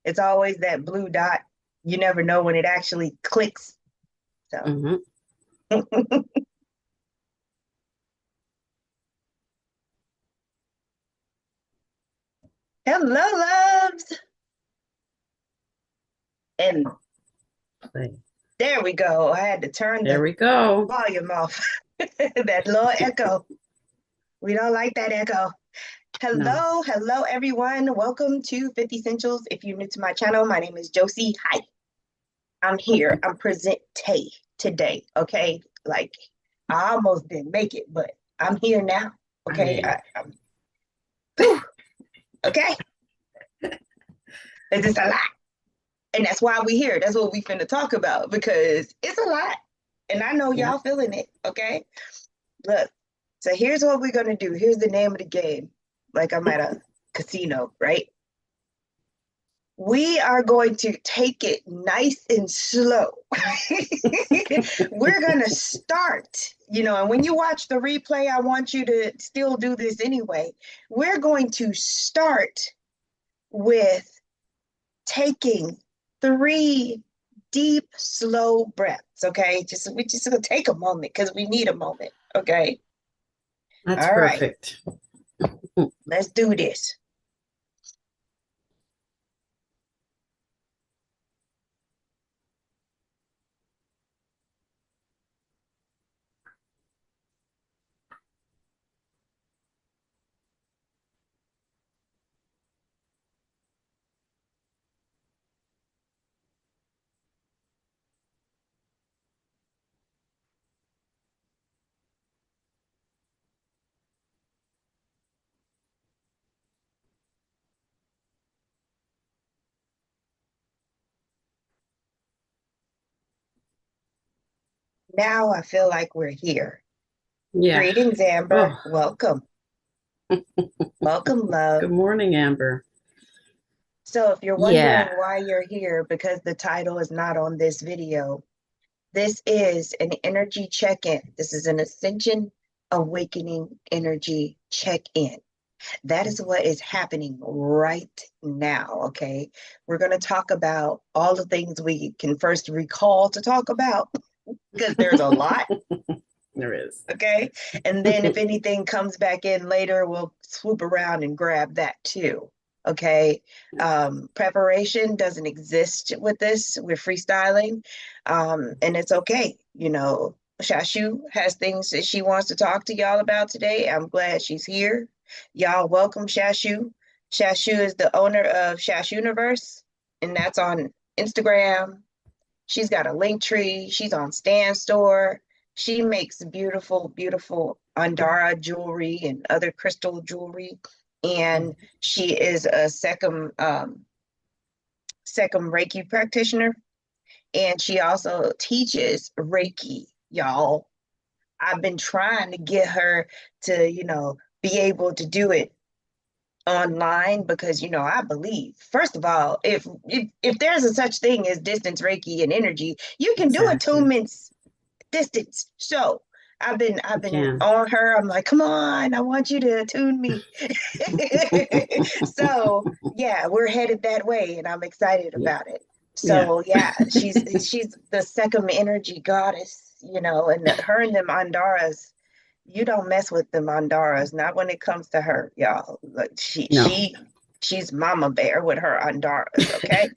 It's always that blue dot. You never know when it actually clicks. So, Mm-hmm. hello, loves. And Right. there we go. I had to turn There the we go. volume off. That little echo. We don't like that echo. No. Hello, hello, everyone. Welcome to 50 Essentials. If you're new to my channel, my name is Josie. Hi, I'm here. I'm present today. Okay, like I almost didn't make it, but I'm here now. Okay, Right. whew, okay. It's just a lot, and that's why we here. That's what we finna talk about because it's a lot, and I know Yeah. y'all feeling it. Okay, look. So here's what we're gonna do. Here's the name of the game. Like I'm at a casino, right? We are going to take it nice and slow. We're going to start, and when you watch the replay, I want you to still do this anyway. We're going to start with taking 3 deep, slow breaths. Okay. We just going to take a moment because we need a moment. Okay. That's All right. perfect. Let's do this. Now I feel like we're here. Yeah. Greetings, Amber. Oh, Welcome. Welcome, love. good morning, Amber. So if you're wondering Yeah. why you're here, because the title is not on this video, this is an energy check-in. This is an Ascension Awakening energy check-in. That is what is happening right now, okay? We're going to talk about all the things we can first recall to talk about, because there's a lot, There is. okay? And then if anything comes back in later, we'll swoop around and grab that too. Okay. Preparation doesn't exist with this. We're freestyling. And it's okay. Shashu has things that she wants to talk to y'all about today. I'm glad she's here. Y'all welcome Shashu. Shashu is the owner of Shashuniverse, and that's on Instagram. She's got a link tree. She's on Stan Store. She makes beautiful, beautiful Andara jewelry and other crystal jewelry. And she is a second Reiki practitioner. And she also teaches Reiki, y'all. I've been trying to get her to, be able to do it online because I believe first of all if there's a such thing as distance Reiki and energy, you can do Exactly. attunements distance. So I've been Can. on her. I'm like, come on, I want you to attune me. So yeah, we're headed that way and I'm excited Yeah. about it. Yeah. So yeah, she's the second energy goddess, and her and them Andaras, you don't mess with the Mandaras, not when it comes to her, y'all. Like No. she's Mama Bear with her Andaras, okay?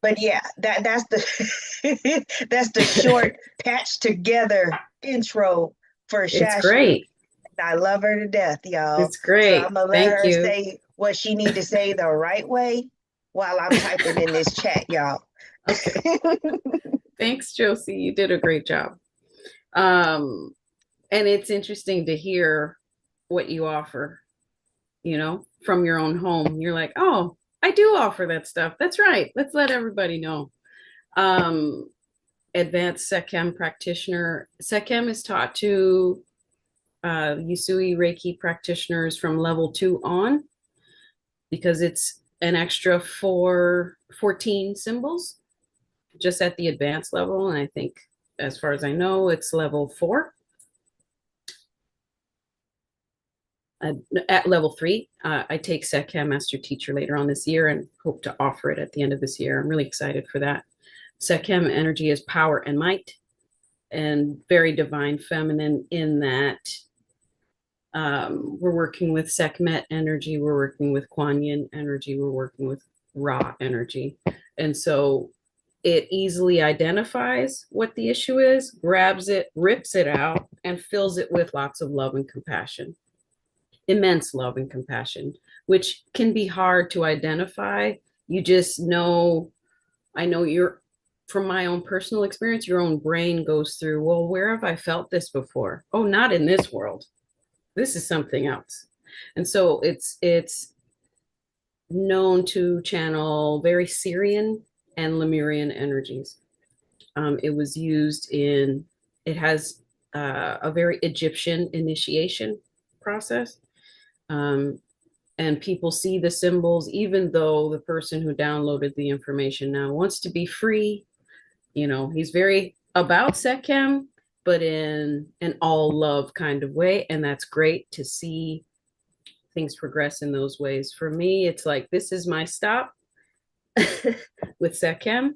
But yeah, that's the that's the short patch together intro for It's Shashu. great. I love her to death, y'all. It's So great. I'm gonna let Thank her you. say what she need to say the right way while I'm typing in this chat, y'all. Okay. Thanks, Josie. You did a great job. Um, and it's interesting to hear what you offer, from your own home. You're like, oh, I do offer that stuff. That's right. Let's let everybody know. Um, Advanced SecChem practitioner. SecChem is taught to Usui Reiki practitioners from level 2 on because it's an extra 14 symbols just at the advanced level. And I think, as far as I know, it's level 4. at level 3. I take SecChem Master Teacher later on this year and hope to offer it at the end of this year. I'm really excited for that. SecChem energy is power and might, and very divine feminine in that we're working with Sekhmet energy, we're working with Kuan Yin energy, we're working with Ra energy. And so it easily identifies what the issue is, grabs it, rips it out, and fills it with lots of love and compassion. Immense love and compassion, which can be hard to identify. You just know, I know you're, from my own personal experience, your own brain goes through, well, where have I felt this before? Oh, not in this world. This is something else. And so it's known to channel very Syrian and Lemurian energies. It was used in, it has a very Egyptian initiation process. And people see the symbols, even though the person who downloaded the information now wants to be free. You know, he's very about SecChem, but in an all love kind of way. And that's great to see things progress in those ways. For me, it's like, this is my stop with SecChem.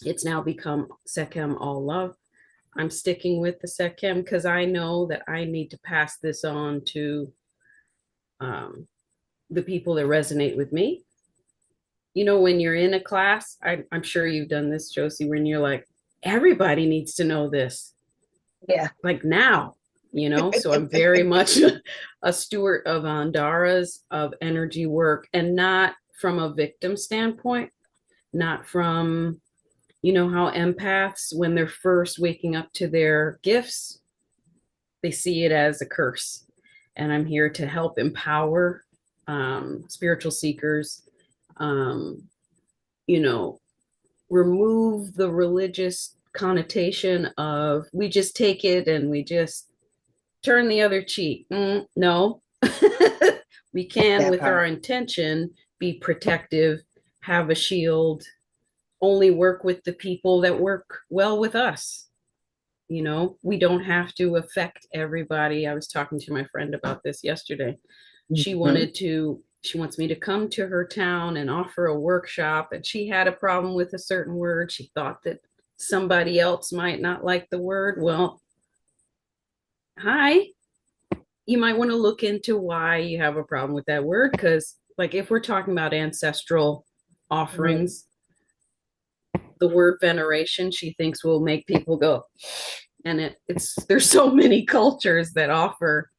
It's now become SecChem all love. I'm sticking with the SecChem because I know that I need to pass this on to the people that resonate with me. You know, when you're in a class, I'm sure you've done this, Josie, when you're like, everybody needs to know this. Yeah. Like now, you know, so I'm very much a steward of Andaras, of energy work, and not from a victim standpoint, not from, you know, how empaths, when they're first waking up to their gifts, they see it as a curse. And I'm here to help empower spiritual seekers, you know, remove the religious connotation of we just take it and we just turn the other cheek. No, we can, with our intention, be protective, have a shield, only work with the people that work well with us. You know, we don't have to affect everybody. I was talking to my friend about this yesterday. She wants me to come to her town and offer a workshop, and she had a problem with a certain word. She thought that somebody else might not like the word. Well, hi, you might want to look into why you have a problem with that word, because like if we're talking about ancestral offerings, the word veneration, she thinks will make people go. And there's so many cultures that offer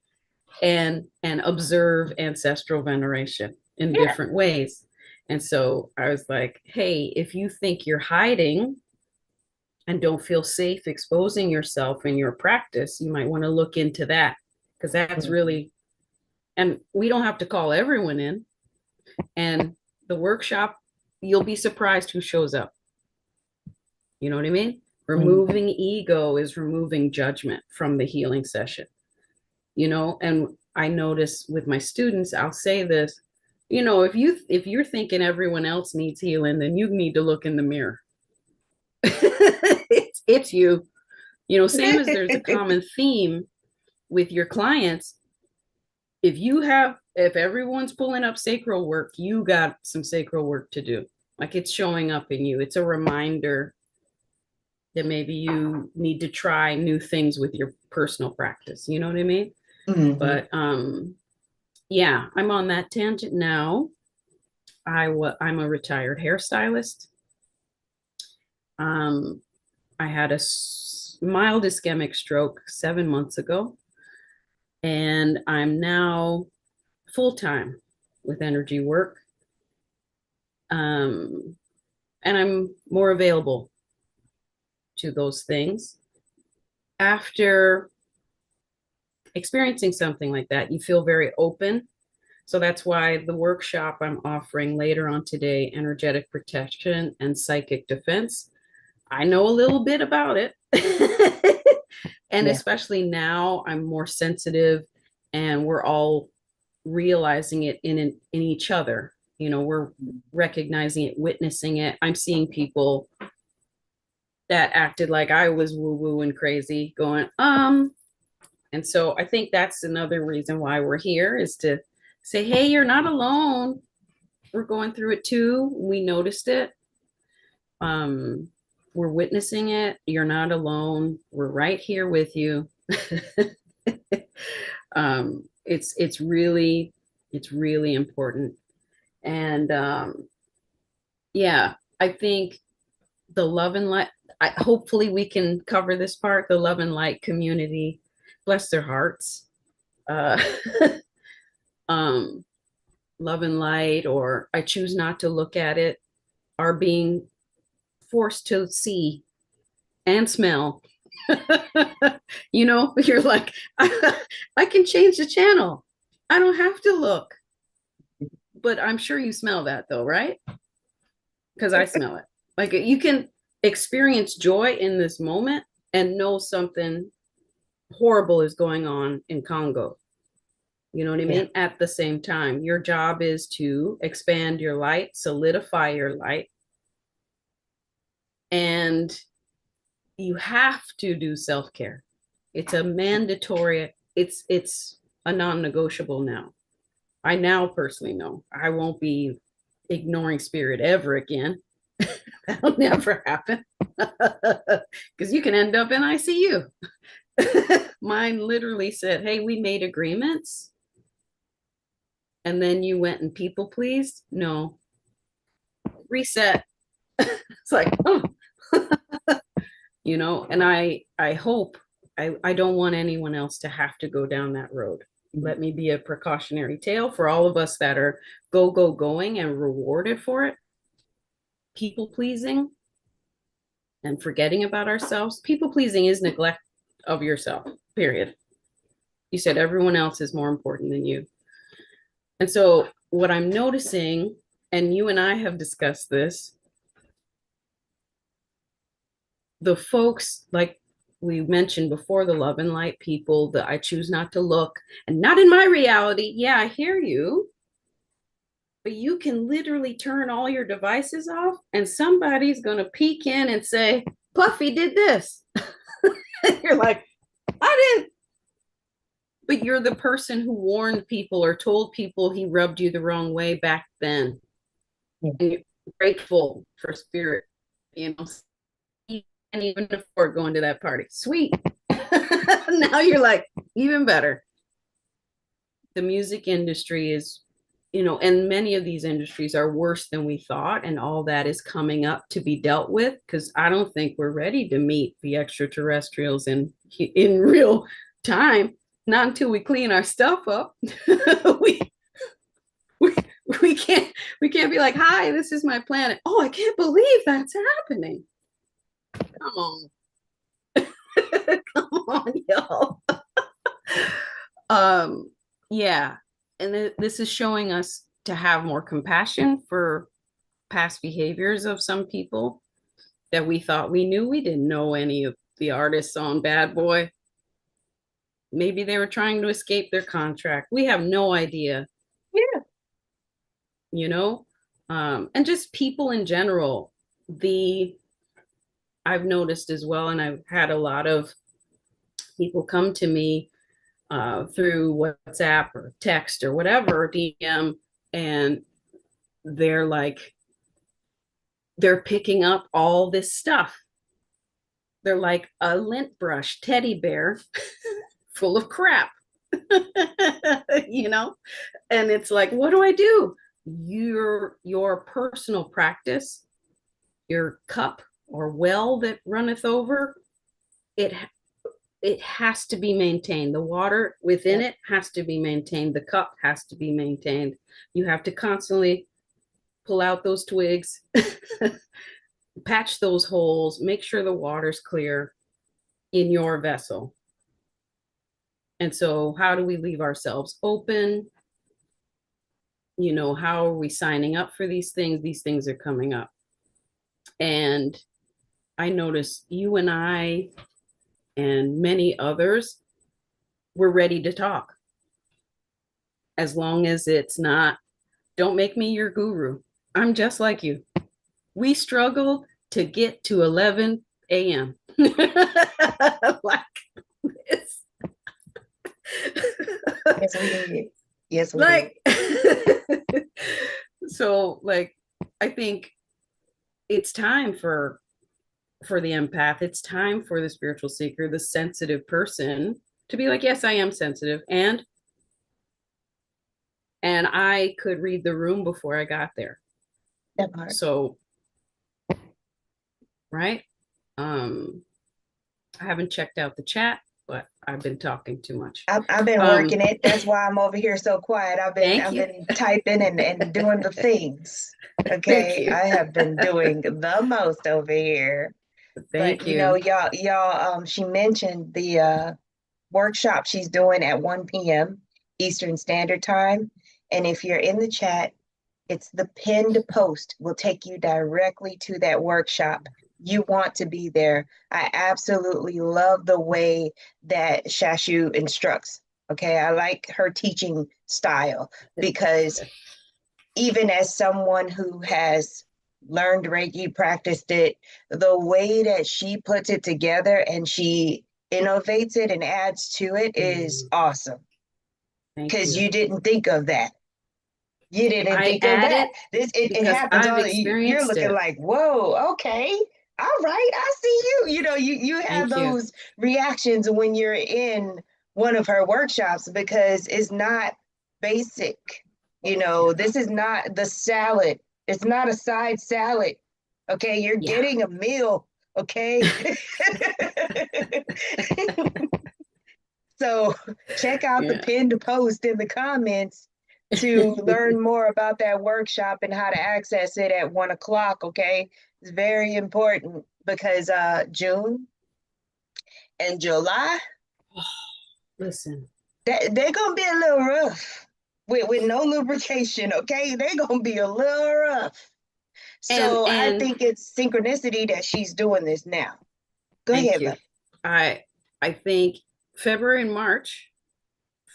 and observe ancestral veneration in different ways. And so I was like, hey, if you think you're hiding and don't feel safe exposing yourself in your practice, you might want to look into that, because that's really, and we don't have to call everyone in. And the workshop, you'll be surprised who shows up. You know what I mean? Removing ego is removing judgment from the healing session. You know, and I notice with my students, I'll say this, you know, if you're thinking everyone else needs healing, then you need to look in the mirror. it's you. You know, same as there's a common theme with your clients. If everyone's pulling up sacral work, you got some sacral work to do. Like, it's showing up in you. It's a reminder that maybe you need to try new things with your personal practice. You know what I mean? But yeah, I'm on that tangent now. I'm a retired hairstylist. I had a mild ischemic stroke 7 months ago, and I'm now full-time with energy work. And I'm more available to those things. After experiencing something like that, you feel very open. So that's why the workshop I'm offering later on today, energetic protection and psychic defense, I know a little bit about it. And especially now, I'm more sensitive, and we're all realizing it in each other. You know, we're recognizing it, witnessing it. I'm seeing people that acted like I was woo-woo and crazy going, and And so I think that's another reason why we're here, is to say, hey, you're not alone. We're going through it too. We noticed it. We're witnessing it. You're not alone. We're right here with you. It's really important. And yeah, I think the love and light, hopefully we can cover this part, the love and light community, bless their hearts. Uh, love and light, or I choose not to look at it, are being forced to see and smell. You're like, I can change the channel. I don't have to look. But I'm sure you smell that though, right? Because I smell it. Like, you can experience joy in this moment and know something horrible is going on in Congo. You know what I mean? Yeah. At the same time, your job is to expand your light, solidify your light. And you have to do self-care. It's a mandatory, it's a non-negotiable now. I now personally know I won't be ignoring spirit ever again. That'll never happen. Because you can end up in ICU. Mine literally said, hey, we made agreements. And then you went and people pleased. No. Reset. It's like, oh. And I hope, I don't want anyone else to have to go down that road. Let me be a precautionary tale for all of us that are going and rewarded for it. People pleasing and forgetting about ourselves. People pleasing is neglect of yourself, period. You said everyone else is more important than you. And so what I'm noticing, and you and I have discussed this, the folks, like we mentioned before, the love and light people, that I choose not to look, and not in my reality. Yeah, I hear you. But you can literally turn all your devices off and somebody's going to peek in and say, Puffy did this. You're like, I didn't. But you're the person who warned people or told people he rubbed you the wrong way back then. Yeah. And you're grateful for spirit. You can't even afford going to that party. Sweet. Now you're like, even better. The music industry is, and many of these industries are worse than we thought, and all that is coming up to be dealt with, because I don't think we're ready to meet the extraterrestrials in real time. Not until we clean our stuff up. we can't be like, hi, this is my planet. Oh, I can't believe that's happening. Come on. Come on, y'all. Yeah. And this is showing us to have more compassion for past behaviors of some people that we thought we knew. We didn't know any of the artists on Bad Boy. Maybe they were trying to escape their contract. We have no idea. Yeah. And just people in general. I've noticed as well, and I've had a lot of people come to me through WhatsApp or text or whatever, DM, and they're picking up all this stuff. They're like a lint brush teddy bear full of crap. And it's like, what do I do? Your personal practice, your cup or well that runneth over, it has to be maintained. The water within it has to be maintained. The cup has to be maintained. You have to constantly pull out those twigs, patch those holes, make sure the water's clear in your vessel. And so how do we leave ourselves open? How are we signing up for these things? These things are coming up. And I noticed you and I and many others were ready to talk. As long as it's not, don't make me your guru. I'm just like you. We struggled to get to 11 a.m. like this. Yes, we did. Yes, we did. Like, so like, I think it's time for the empath. It's time for the spiritual seeker, the sensitive person to be like, yes, I am sensitive. And I could read the room before I got there. That part. So, right. I haven't checked out the chat, but I've been talking too much. I've been working it. That's why I'm over here so quiet. Thank I've you. been typing and doing the things. Thank Okay. you. I have been doing the most over here. Thank But you know, you. y'all, she mentioned the workshop she's doing at 1 p.m. Eastern Standard Time. And if you're in the chat, it's the pinned post will take you directly to that workshop. You want to be there. I absolutely love the way that Shashu instructs. Okay, I like her teaching style because even as someone who has learned Reiki, practiced it, the way that she puts it together and she innovates it and adds to it is awesome. Because you didn't think of that. You didn't I think of add that. it It because happens I've all you're experienced looking it. like, whoa, okay. All right, I see you. You know, you have Thank you. those reactions when you're in one of her workshops because it's not basic. You know, this is not the salad. It's not a side salad. Okay, you're Yeah. getting a meal. Okay. So check out the Yeah. pinned post in the comments to learn more about that workshop and how to access it at 1 o'clock. Okay, it's very important because June and July, Listen. they're gonna be a little rough with no lubrication. Okay, they're gonna be a little rough. So I And think it's synchronicity that she's doing this now. Go thank ahead, you. love. I think February and March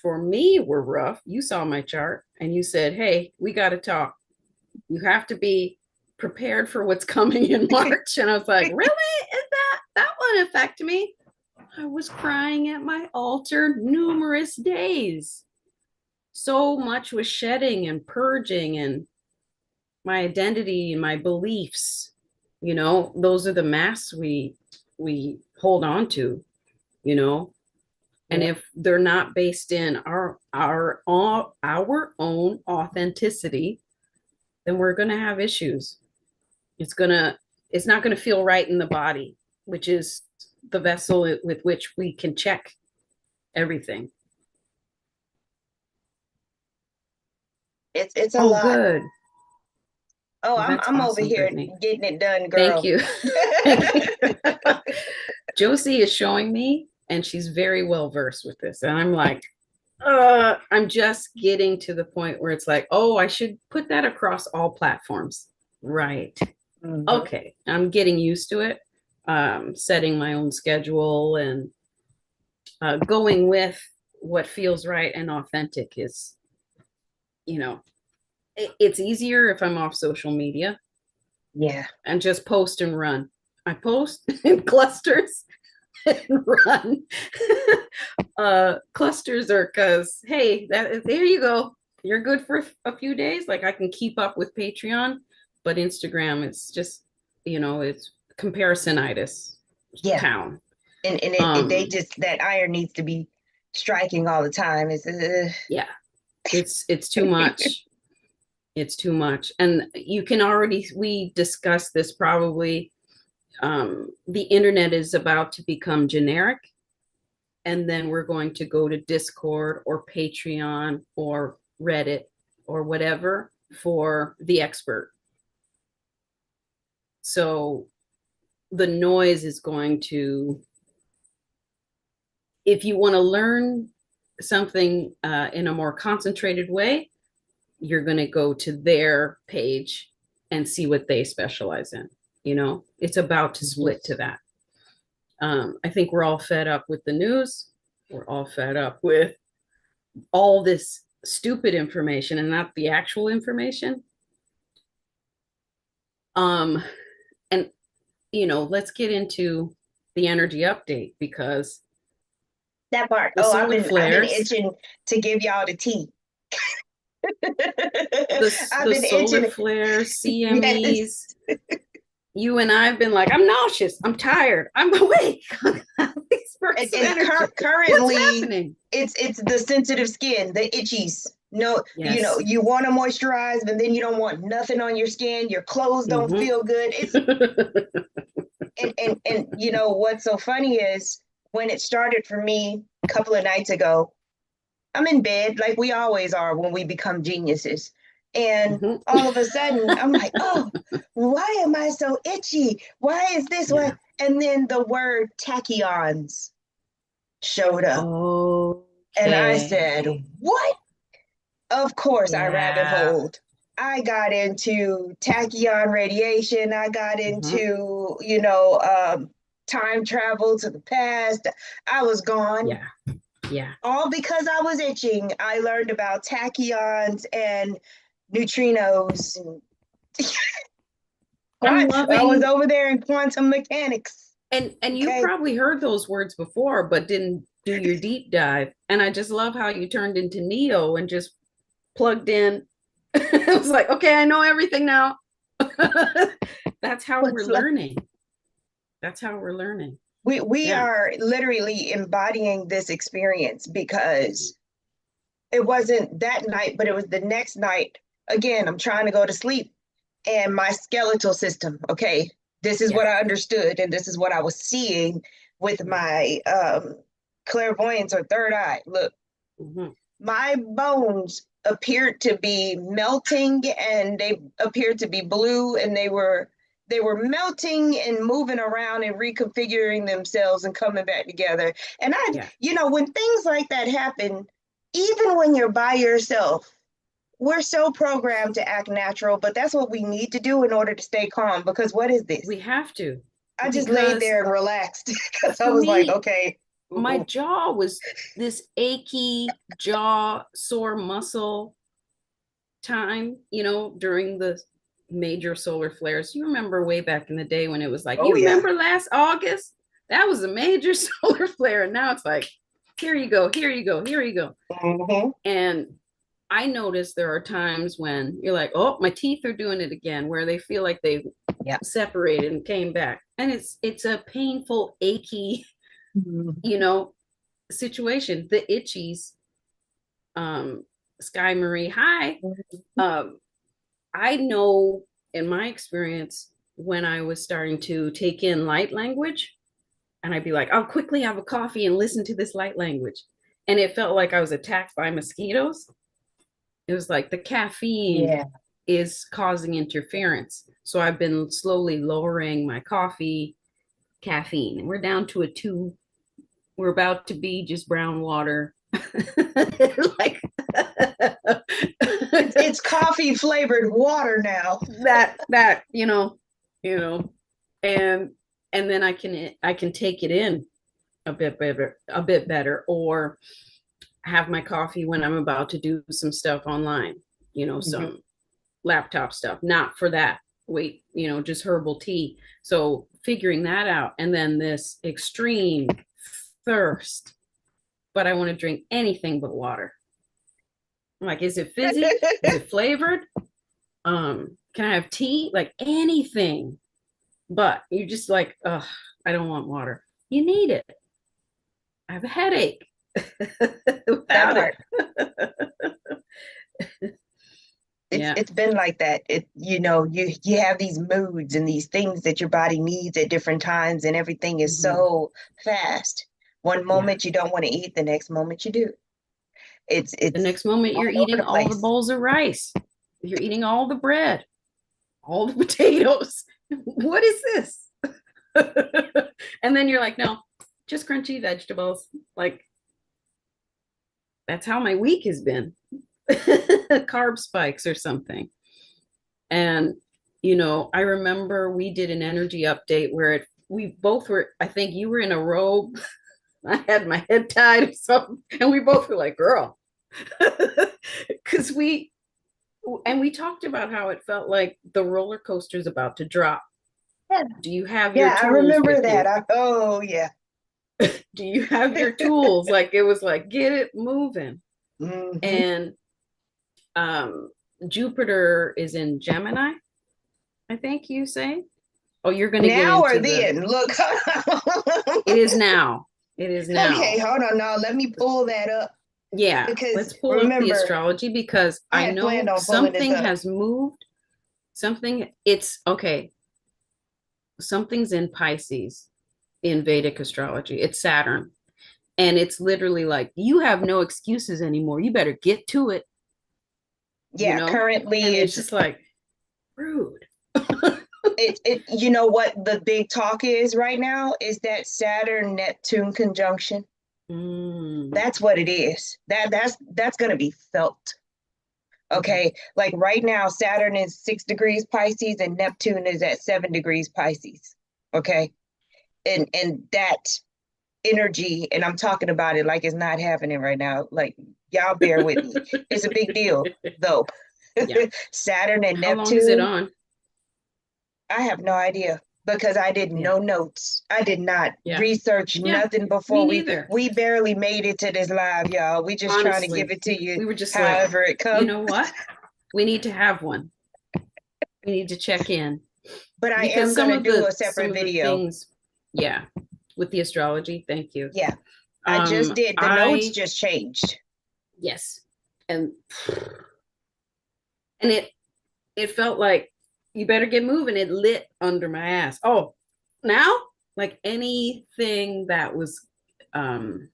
for me were rough. You saw my chart and you said, "Hey, we got to talk. You have to be prepared for what's coming in March." And I was like, "Really? Is that won't affect me?" I was crying at my altar numerous days. So much was shedding and purging, and my identity and my beliefs, those are the masks we hold on to, you know. And Yeah. if they're not based in our own authenticity, then we're going to have issues. It's not going to feel right in the body, which is the vessel with which we can check everything. It's a Oh, lot. good. Oh, Well, that's I'm over awesome, here Brittany. getting it done, Thank girl. you. Thank you. Josie is showing me, and she's very well versed with this. And I'm like, I'm just getting to the point where it's like, oh, I should put that across all platforms. Right. Mhm. Okay. I'm getting used to it. Setting my own schedule and going with what feels right and authentic is, it's easier if I'm off social media Yeah. and just post and run. I post in clusters and run. Clusters are because, hey, there you go. You're good for a few days. Like I can keep up with Patreon, but Instagram, it's just, it's comparisonitis Yeah. town. And they just that iron needs to be striking all the time. It's Yeah, it's too much. It's too much. And you can already, we discussed this probably. The internet is about to become generic, and then we're going to go to Discord or Patreon or Reddit or whatever for the expert. So the noise is going to, if you want to learn something in a more concentrated way, you're going to go to their page and see what they specialize in. It's about to split to that. I think we're all fed up with the news. We're all fed up with all this stupid information and not the actual information. And let's get into the energy update because That part. The Oh, solar I've been flares, itching to give y'all the tea. I've the been solar itching. flares, Yes. CMEs. You and I have been like, I'm nauseous, I'm tired, I'm awake. These bursts of And energy. What's currently happening? it's the sensitive skin, the itchies. No, Yes. you want to moisturize, but then you don't want nothing on your skin. Your clothes don't Mm-hmm. feel good. It's and you know what's so funny is when it started for me a couple of nights ago, I'm in bed like we always are when we become geniuses. And Mm-hmm. all of a sudden, I'm like, oh, why am I so itchy? Why is this? Yeah. Why? And then the word tachyons showed up. And I said, Okay. what? Of course, I rabbit Yeah. holed. I got into tachyon radiation. I got Mm-hmm. into, time travel to the past. I was gone. Yeah. Yeah. All because I was itching. I learned about tachyons and neutrinos. I'm I was loving, over there in quantum mechanics. and you Okay. probably heard those words before, but didn't do your deep dive. And I just love how you turned into Neo and just plugged in. It was like, okay, I know everything now. That's how we're What's learning. That's how we're learning. we Yeah. are literally embodying this experience because it wasn't that night, but it was the next night. Again, I'm trying to go to sleep and my skeletal system, okay, this is Yeah. what I understood and this is what I was seeing with Yeah. my clairvoyance or third eye. Look, Mm-hmm. my bones appeared to be melting and they appeared to be blue and they were melting and moving around and reconfiguring themselves and coming back together. And Yeah. when things like that happen, even when you're by yourself, we're so programmed to act natural, but that's what we need to do in order to stay calm. Because what is this? We have to, I just laid because there and relaxed because I for was like, me, okay. my Mhm. jaw was this achy jaw, sore muscle time, during the major solar flares. You remember way back in the day when it was like, Oh you yeah. remember last August? That was a major solar flare. And now it's like, here you go, here you go, here you go. Hmm. And I notice there are times when you're like, oh, my teeth are doing it again, where they feel like they Yeah. separated and came back. And it's a painful, achy, Mhm. you know, situation. The itchies, Sky Marie, hi. Um, I know in my experience when I was starting to take in light language, and I'd be like, I'll quickly have a coffee and listen to this light language. And it felt like I was attacked by mosquitoes. It was like the caffeine Yeah. is causing interference. So I've been slowly lowering my coffee caffeine. We're down to a 2. We're about to be just brown water. Like It's coffee flavored water now. that and then I can take it in a bit better, or have my coffee when I'm about to do some stuff online, Mhm. some laptop stuff, not for that. Wait, just herbal tea. So figuring that out, and then this extreme thirst, but I want to drink anything but water. I'm like, is it fizzy? Is it flavored? Can I have tea? Like anything. But you're just like, ugh, I don't want water. You need it. I have a headache That without it. part. It's Yeah. it's been like that. You have these moods and these things that your body needs at different times, and everything is Mhm. so fast. One Yeah. moment you don't want to eat, the next moment you do. It's The it's next moment all you're over eating the all the place. bowls of rice. You're eating all the bread, all the potatoes. What is this? And then you're like, no, just crunchy vegetables. Like, that's how my week has been. Carb spikes or something. And, I remember we did an energy update where we both were, I think you were in a robe. I had my head tied or something. And we both were like, girl. Because we talked about how it felt like the roller coaster is about to drop. Yeah, Do you have your yeah, I tools remember with that. you? Oh yeah. Do you have your tools? Like it was like, get it moving. Mhm. And Jupiter is in Gemini, I think you say. Oh, you're going to get Now or into the. then? Look. It is now. It is Okay, now. hold on now. Let me pull that up Yeah, because let's pull up the remember, astrology because I I had planned know on pulling this something up. has moved. Something, it's okay. Something's in Pisces in Vedic astrology. It's Saturn. And it's literally like, you have no excuses anymore. You better get to it, you Yeah, know? currently And it's it's just like, rude. it you know what the big talk is right now is that Saturn Neptune conjunction. Mm, That's what it is. That's going to be felt. okay. Okay, like right now Saturn is 6 degrees Pisces and Neptune is at 7 degrees Pisces. Okay, and that energy, and I'm talking about it like it's not happening right now. Like, y'all bear with me. It's a big deal though. Yeah. Saturn and How long is it Neptune, on? I have no idea because I did Yeah. no notes. I did not Yeah. research Yeah. nothing Me before neither. we barely made it to this live, y'all. We just trying to give Honestly, it to you we were just like, however it you comes. know what? We need to have one. We need to check in But I because am gonna do a separate some of the video. things, yeah, with the astrology. Thank you. Yeah, I just did. The notes I just changed. yes, and it felt like you better get moving. It lit under my ass. Oh, now like anything that was um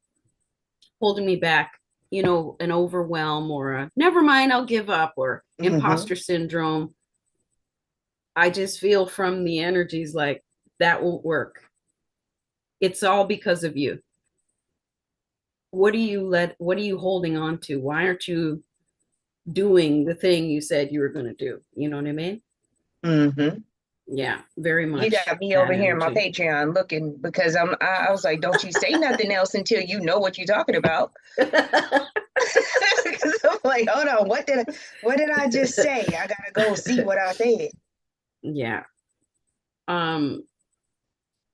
holding me back, you know, an overwhelm or a never mind, I'll give up or Hmm. imposter syndrome. I just feel from the energies like that won't work. It's all because of you. What are you holding on to? Why aren't you doing the thing you said you were going to do? You know what I mean? Hmm. Yeah, very You much got me that over here in my energy. Patreon looking because I was like, don't you say nothing else until you know what you're talking about. Because I'm like, hold on, what did I just say? I gotta go see what I said. Yeah. Um,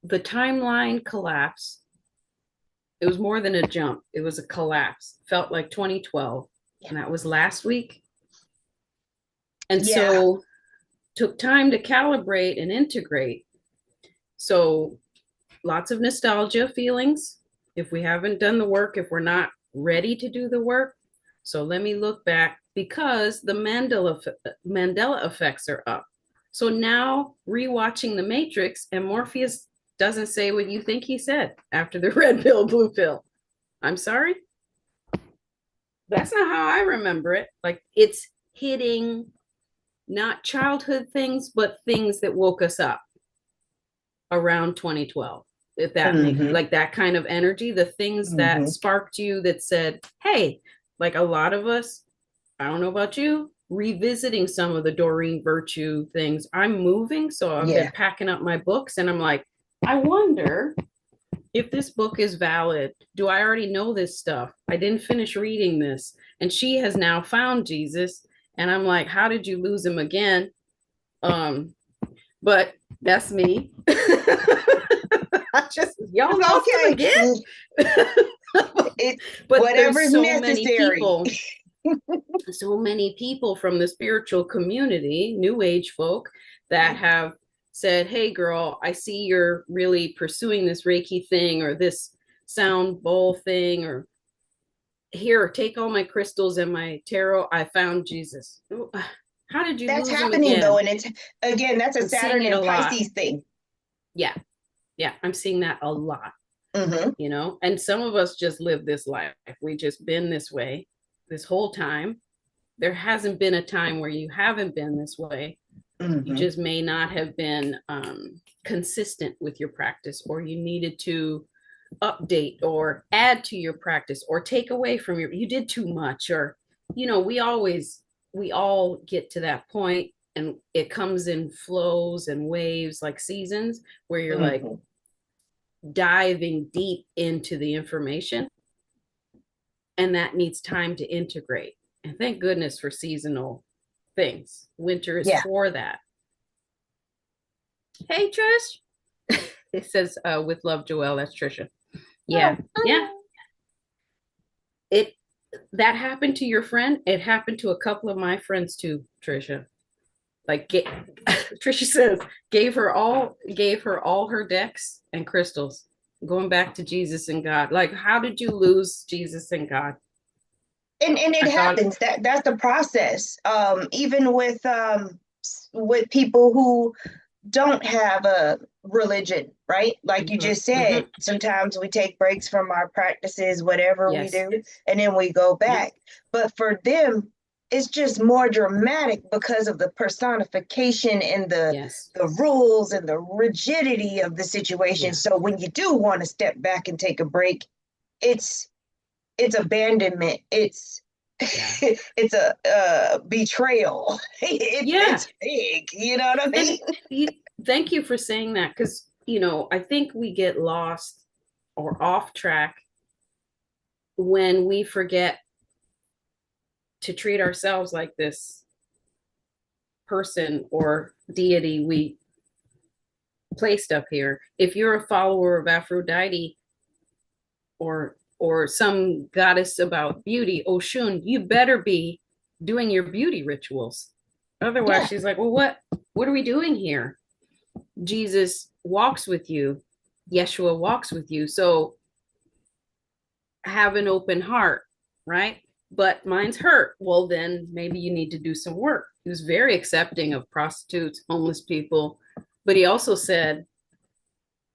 the timeline collapse. It was more than a jump. It was a collapse. Felt like 2012. Yeah. And that was last week. And Yeah. so took time to calibrate and integrate. So lots of nostalgia feelings. If we haven't done the work, if we're not ready to do the work. So let me look back because the Mandela effects are up. So now rewatching The Matrix and Morpheus doesn't say what you think he said after the red pill, blue pill. I'm sorry. That's not how I remember it. Like it's hitting not childhood things, but things that woke us up around 2012. If that makes Hmm. like that kind of energy, the things that Hmm. sparked you that said, hey, like a lot of us, I don't know about you, revisiting some of the Doreen Virtue things. I'm moving, so I've been Yeah. packing up my books and I'm like, I wonder if this book is valid. Do I already know this stuff? I didn't finish reading this. And she has now found Jesus. And I'm like, how did you lose him again? But that's me. I just y'all lost him It's again. okay. It But there's whatever's necessary. so many people from the spiritual community, new age folk, that have said, hey girl, I see you're really pursuing this Reiki thing or this sound bowl thing, or here, take all my crystals and my tarot. I found Jesus. How did you That's lose him happening though, again? and it's again, that's a I'm seeing Saturn it a and lot. Pisces thing. Yeah. Yeah. I'm seeing that a lot, Hmm. you know, and some of us just live this life. We just been this way this whole time. There hasn't been a time where you haven't been this way. You Hmm. just may not have been consistent with your practice, or you needed to update or add to your practice or take away from you did too much, or you know, we all get to that point and it comes in flows and waves like seasons where you're like Hmm. diving deep into the information and that needs time to integrate. And thank goodness for seasonal things. Winter is Yeah. for that. Hey Trish. It says with love Joelle, that's Trisha. Yeah. Yeah. It that happened to your friend. It happened to a couple of my friends too, Trisha. Like Trisha says, gave her all her decks and crystals, going back to Jesus and God. Like, how did you lose Jesus and God? And it I thought, happens. That's the process. Even with people who don't have a religion, right? Like you mhm, just said, mhm, sometimes we take breaks from our practices, whatever we yes, do, and then we go yep, back. But for them, it's just more dramatic because of the personification and yes, the rules and the rigidity of the situation. yeah, So when you do want to step back and take a break, it's it's abandonment. It's yeah, it's a betrayal. yeah. It's big. You know what I And mean? you, thank you for saying that, because I think we get lost or off track when we forget to treat ourselves like this person or deity we placed up here. If you're a follower of Aphrodite or some goddess about beauty, Oshun, you better be doing your beauty rituals. Otherwise, Yeah. she's like, well, what are we doing here? Jesus walks with you. Yeshua walks with you. So have an open heart, right? But mine's hurt. Well, then maybe you need to do some work. He was very accepting of prostitutes, homeless people. But he also said,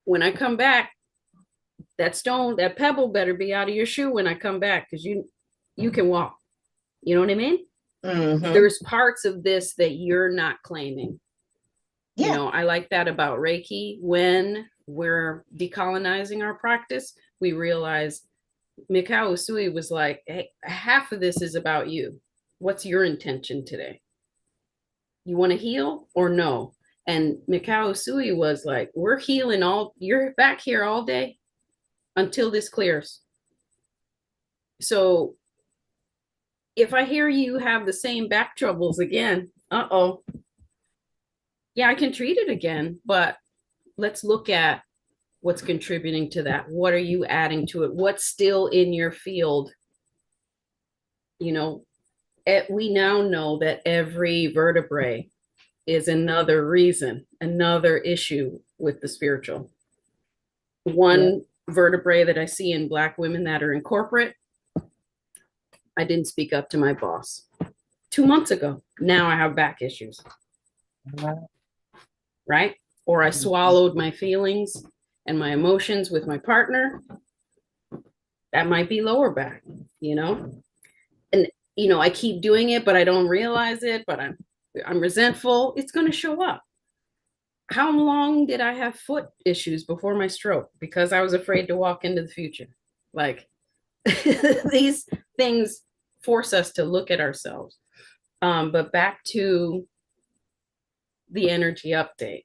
when I come back, that stone, that pebble better be out of your shoe when I come back, because you can walk. You know what I mean? Mm-hmm. There's parts of this that you're not claiming. Yeah. I like that about Reiki. When we're decolonizing our practice, we realize Mikao Usui was like, hey, half of this is about you. What's your intention today? You want to heal or no? And Mikao Usui was like, we're healing you're back here all day until this clears. So if I hear you have the same back troubles again, yeah, I can treat it again, but let's look at what's contributing to that. What are you adding to it? What's still in your field? You know, we now know that every vertebrae is another reason, another issue with the spiritual. Yeah. One vertebrae that I see in Black women that are in corporate, I didn't speak up to my boss 2 months ago. Now I have back issues, right? Or I swallowed my feelings and my emotions with my partner. That might be lower back, you know? And I keep doing it, but I don't realize it, but I'm resentful. It's going to show up. How long did I have foot issues before my stroke? Because I was afraid to walk into the future. Like these things force us to look at ourselves. But back to the energy update,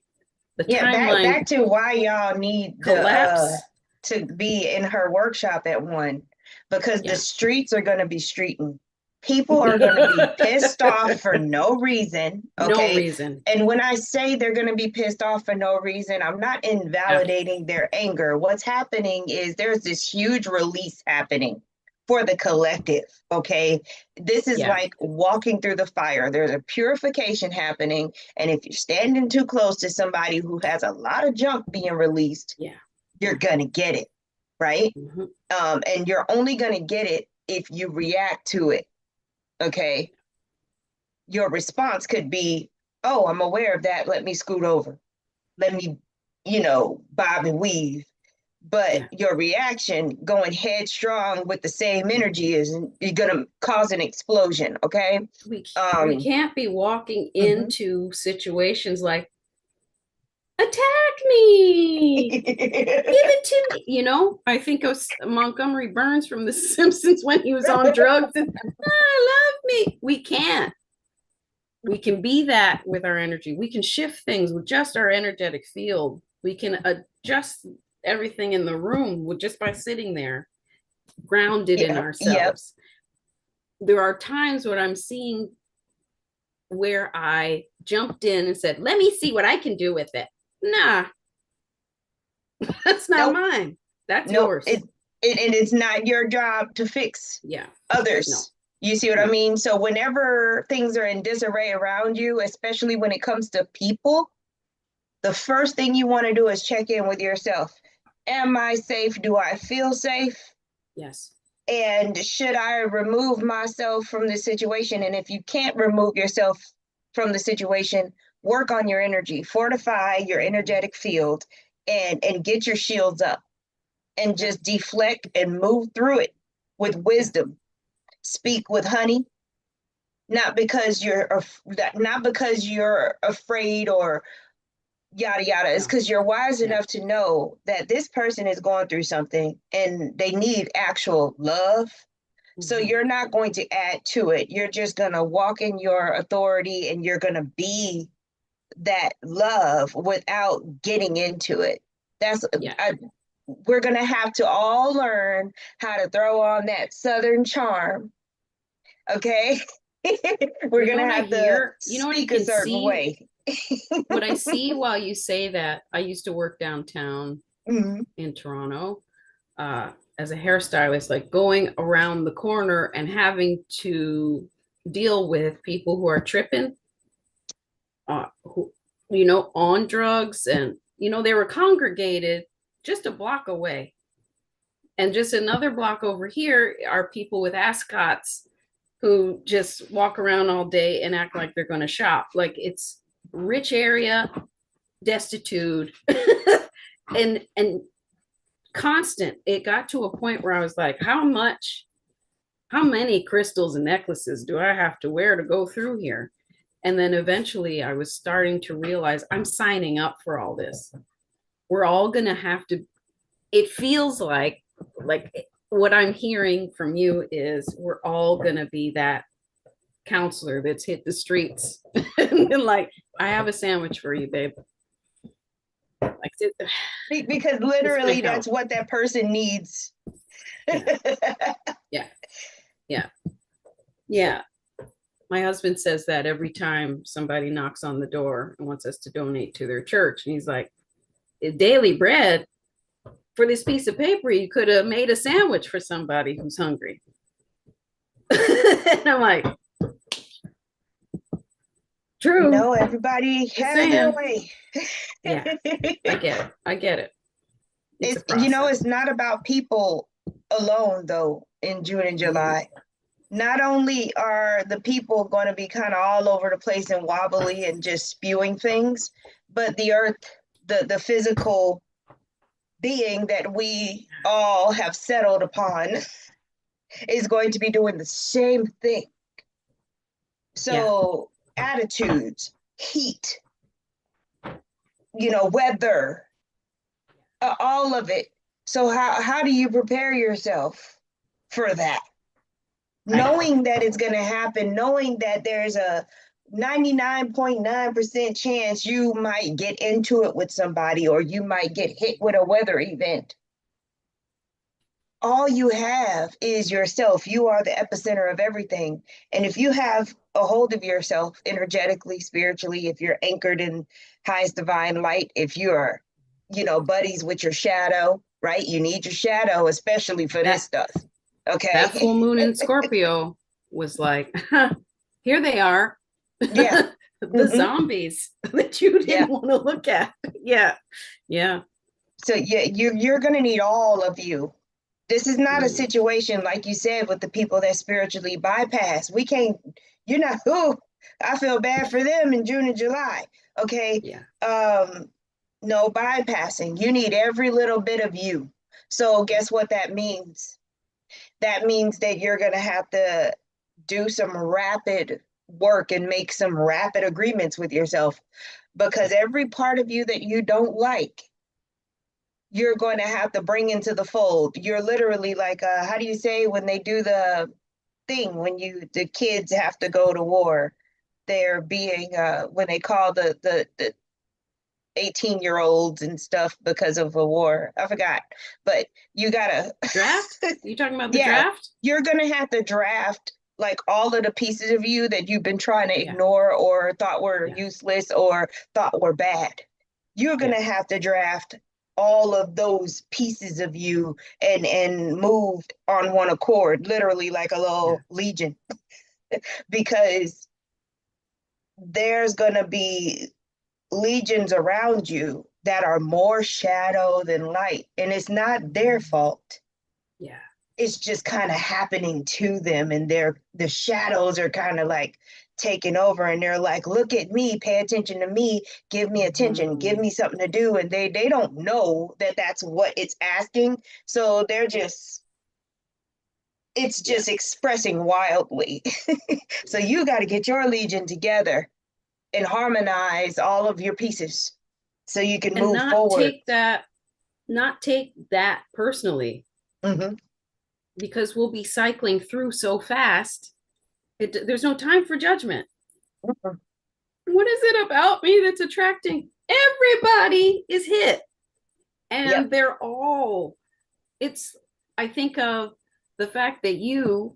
the Yeah, back timeline to why y'all need the collapse. to be in her workshop at 1, because the Yeah. streets are gonna be streeting. People are gonna be pissed off for no reason, No okay? reason. And when I say they're gonna be pissed off for no reason, I'm not Yeah. invalidating their anger. What's happening is there's this huge release happening for the collective, okay? This is Yeah. like walking through the fire. There's a purification happening, and if you're standing too close to somebody who has a lot of junk being released, Yeah. you're gonna get it, right? Mm-hmm. And you're only gonna get it if you react to it, okay? Your response could be, oh, I'm aware of that. Let me scoot over. Let me, bob and weave. But Yeah. your reaction going headstrong with the same energy is you're gonna cause an explosion, okay? We can't be walking Mhm. into situations like, attack me, give it to me. I think of Montgomery Burns from The Simpsons when he was on drugs and love me. We can be that with our energy. We can shift things with just our energetic field. We can adjust everything in the room with just by sitting there, grounded in Yep, yep. ourselves. There are times when I'm seeing where I jumped in and said, let me see what I can do with it. Nah, that's not Nope, mine. That's nope. yours. And it's not your job to fix Yeah. others. No. You see what I No. mean? So whenever things are in disarray around you, especially when it comes to people, the first thing you want to do is check in with yourself. Am I safe? Do I feel safe? Yes. And should I remove myself from the situation? And if you can't remove yourself from the situation, work on your energy, fortify your energetic field, and get your shields up, and just deflect and move through it with wisdom. Speak with honey, not because you're afraid or yada yada. It's because you're wise enough to know that this person is going through something and they need actual love. So you're not going to add to it. You're just going to walk in your authority, and you're going to be that love without getting into it. We're going to have to all learn how to throw on that Southern charm. Okay. We're going to have to speak a certain way. What I see while you say that, I used to work downtown in Toronto as a hairstylist, like going around the corner and having to deal with people who are tripping, who, on drugs, and, they were congregated just a block away. And just another block over here are people with ascots who just walk around all day and act like they're going to shop. Like, it's rich area, destitute, and constant. It got to a point where I was like, how many crystals and necklaces do I have to wear to go through here? And then eventually I was starting to realize I'm signing up for all this. We're all going to have to, it feels like what I'm hearing from you is we're all going to be that counselor that's hit the streets and like, I have a sandwich for you, babe. Because literally that's what that person needs. Yeah. My husband says that every time somebody knocks on the door and wants us to donate to their church. And he's like, daily bread, for this piece of paper, you could have made a sandwich for somebody who's hungry. And I'm like, true. No, everybody has their way. Yeah, I get it. It's not about people alone, though, in June and July. Not only are the people going to be kind of all over the place and wobbly and just spewing things, but the earth, the physical being that we all have settled upon is going to be doing the same thing. So attitudes, heat, weather, all of it. So how do you prepare yourself for that? Knowing that it's going to happen, knowing that there's a 99.9% chance you might get into it with somebody, or you might get hit with a weather event. All you have is yourself. You are the epicenter of everything. And if you have a hold of yourself energetically, spiritually, if you're anchored in highest divine light, if you're, buddies with your shadow, right? You need your shadow, especially for this stuff. Okay. That full moon in Scorpio was like, here they are. Yeah. The zombies that you didn't want to look at. Yeah. So you're going to need all of you. This is not a situation, like you said, with the people that spiritually bypass. We can't, I feel bad for them in June and July. Okay. Yeah. No bypassing. You need every little bit of you. So guess what that means? That means that you're going to have to do some rapid work and make some rapid agreements with yourself, because every part of you that you don't like, you're going to have to bring into the fold. You're literally like, how do you say when they do the thing, when the kids have to go to war, they're being, when they call the 18-year-olds and stuff because of a war. I forgot, but you gotta draft. You talking about the draft? You're gonna have to draft like all of the pieces of you that you've been trying to ignore or thought were useless or thought were bad. You're gonna have to draft all of those pieces of you and moved on one accord, literally like a little legion, because there's going to be legions around you that are more shadow than light, and it's not their fault. Yeah. It's just kind of happening to them, and the shadows are kind of like taking over, and they're like, look at me, pay attention to me, give me attention, give me something to do, and they don't know that that's what it's asking, so they're just, it's just expressing wildly. So you got to get your legion together and harmonize all of your pieces so you can And move not forward. take that personally, Mm-hmm. because we'll be cycling through so fast. There's no time for judgment. Mm-hmm. What is it about me that's attracting? Everybody is hit, and Yep. they're all, it's, I think of the fact that you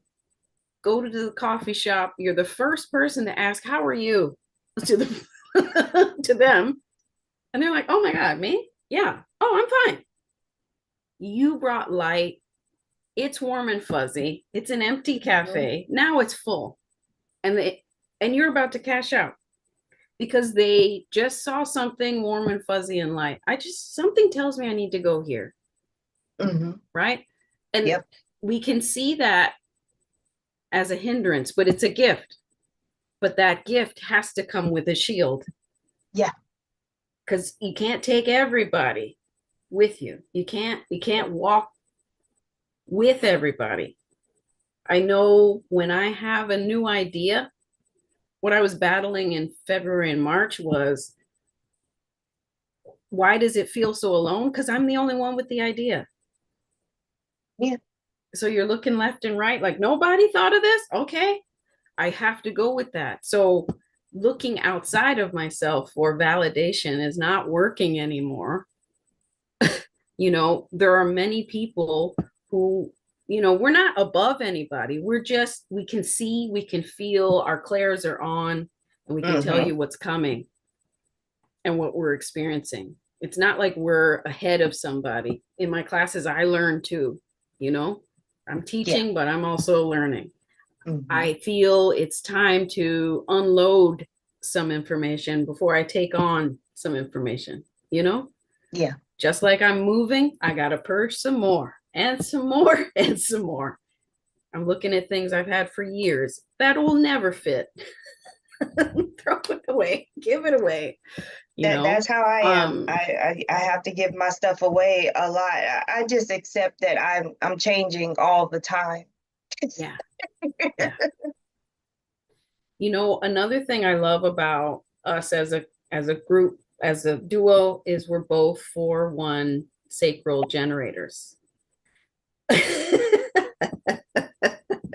go to the coffee shop, you're the first person to ask, how are you, to the to them, and they're like, oh my God, me? Yeah. Oh, I'm fine. You brought light. It's warm and fuzzy. It's an empty cafe. Now it's full. And you're about to cash out because they just saw something warm and fuzzy and light. Something tells me I need to go here. Mm-hmm. Right. And Yep. we can see that as a hindrance, but it's a gift. But that gift has to come with a shield. Yeah. Because you can't take everybody with you. You can't walk with everybody. I know when I have a new idea, what I was battling in February and March was, why does it feel so alone? Because I'm the only one with the idea. Yeah. So you're looking left and right, like nobody thought of this. Okay, I have to go with that. So looking outside of myself for validation is not working anymore. There are many people who, we're not above anybody. We can see, we can feel, our clairs are on, and we can tell you what's coming and what we're experiencing. It's not like we're ahead of somebody. In my classes, I learn too, I'm teaching, but I'm also learning. I feel it's time to unload some information before I take on some information, Yeah. Just like I'm moving, I got to purge some more and some more and some more. I'm looking at things I've had for years that will never fit. Throw it away, give it away. That's how I am. I have to give my stuff away a lot. I just accept that I'm changing all the time. Yeah. Yeah. Another thing I love about us as a group, as a duo, is we're both 4-1 sacral generators.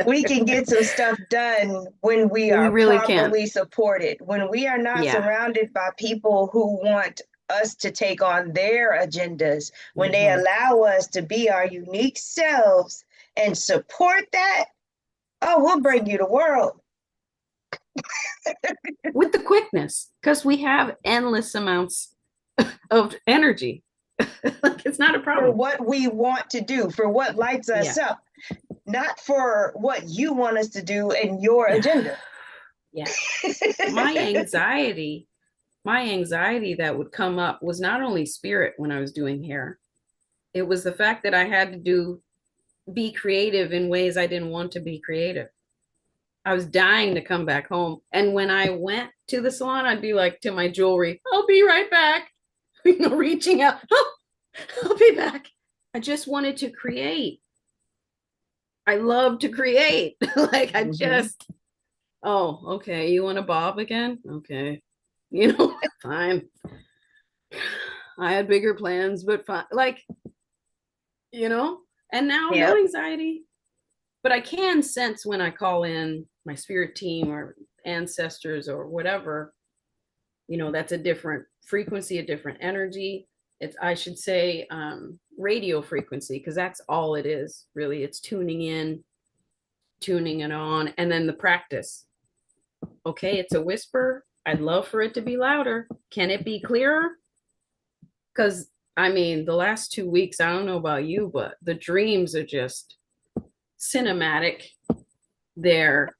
We can get some stuff done when we are really properly supported. When we are not surrounded by people who want us to take on their agendas, when they allow us to be our unique selves and support that, oh, we'll bring you the world. With the quickness, because we have endless amounts of energy. Like, it's not a problem. For what we want to do, for what lights us up, not for what you want us to do in your agenda. Yeah. My anxiety that would come up was not only spirit when I was doing hair. It was the fact that I had to be creative in ways I didn't want to be creative. I was dying to come back home. And when I went to the salon, I'd be like, to my jewelry, I'll be right back. Reaching out, oh, I'll be back. I just wanted to create. I love to create. Like, I just, oh, okay. You want to bob again? Okay. Fine. I had bigger plans, but fine. Like, and now no anxiety. But I can sense when I call in my spirit team or ancestors or whatever, that's a different frequency, a different energy. I should say, radio frequency, because that's all it is, really. It's tuning in, tuning it on, and then the practice. Okay, it's a whisper. I'd love for it to be louder. Can it be clearer? Because I mean, the last 2 weeks, I don't know about you, but the dreams are just cinematic. They're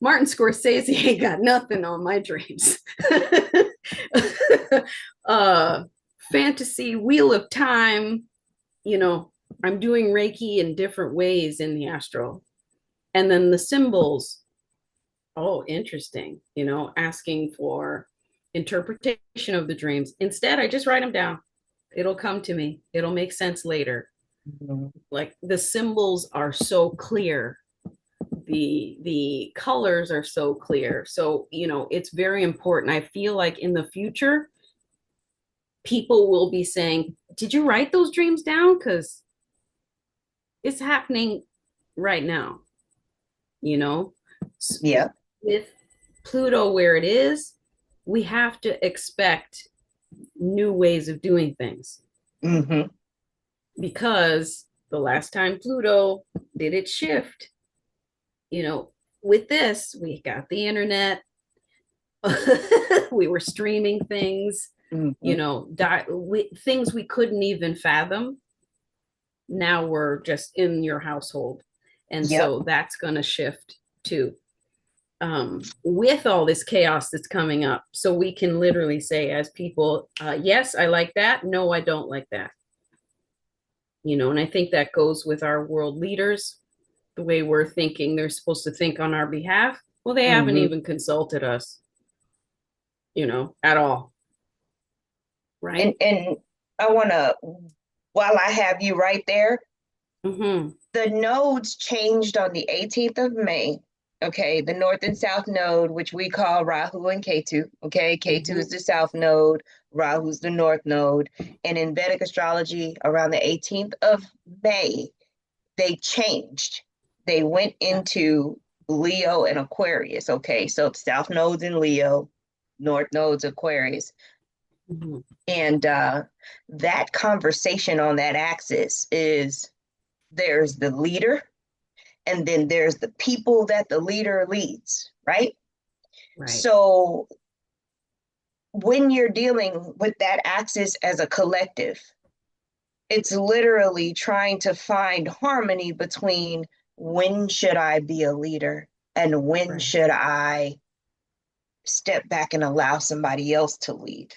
Martin Scorsese ain't got nothing on my dreams. uh Fantasy, Wheel of Time, you know, I'm doing Reiki in different ways in the astral. And then the symbols, oh, interesting, you know, asking for interpretation of the dreams. Instead, I just write them down. It'll come to me. It'll make sense later. Mhm. Like the symbols are so clear. The colors are so clear. So, you know, it's very important. I feel like in the future, people will be saying, "Did you write those dreams down?" Because it's happening right now, you know? Yeah. With Pluto where it is, we have to expect new ways of doing things Hmm. because the last time Pluto did its shift, you know, with this, we got the internet, we were streaming things, you Hmm. know, things we couldn't even fathom. Now we're just in your household. And Yep. so that's going to shift too. With all this chaos that's coming up. So we can literally say, as people, yes, I like that. No, I don't like that. You know, and I think that goes with our world leaders, the way we're thinking they're supposed to think on our behalf. Well, they haven't Hmm. even consulted us, you know, at all. And Right. I want to, while I have you right there, Mm-hmm. the nodes changed on the 18th of May. Okay, the north and south node, which we call Rahu and Ketu. Okay, Ketu Mm-hmm. is the south node, Rahu's the north node. And in Vedic astrology, around the 18th of May, they changed. They went Yeah. into Leo and Aquarius. Okay, so south nodes in Leo, north nodes Aquarius. Mm-hmm. And that conversation on that axis is there's the leader, and then there's the people that the leader leads, right? Right. So when you're dealing with that axis as a collective, it's literally trying to find harmony between when should I be a leader and when Right. should I step back and allow somebody else to lead.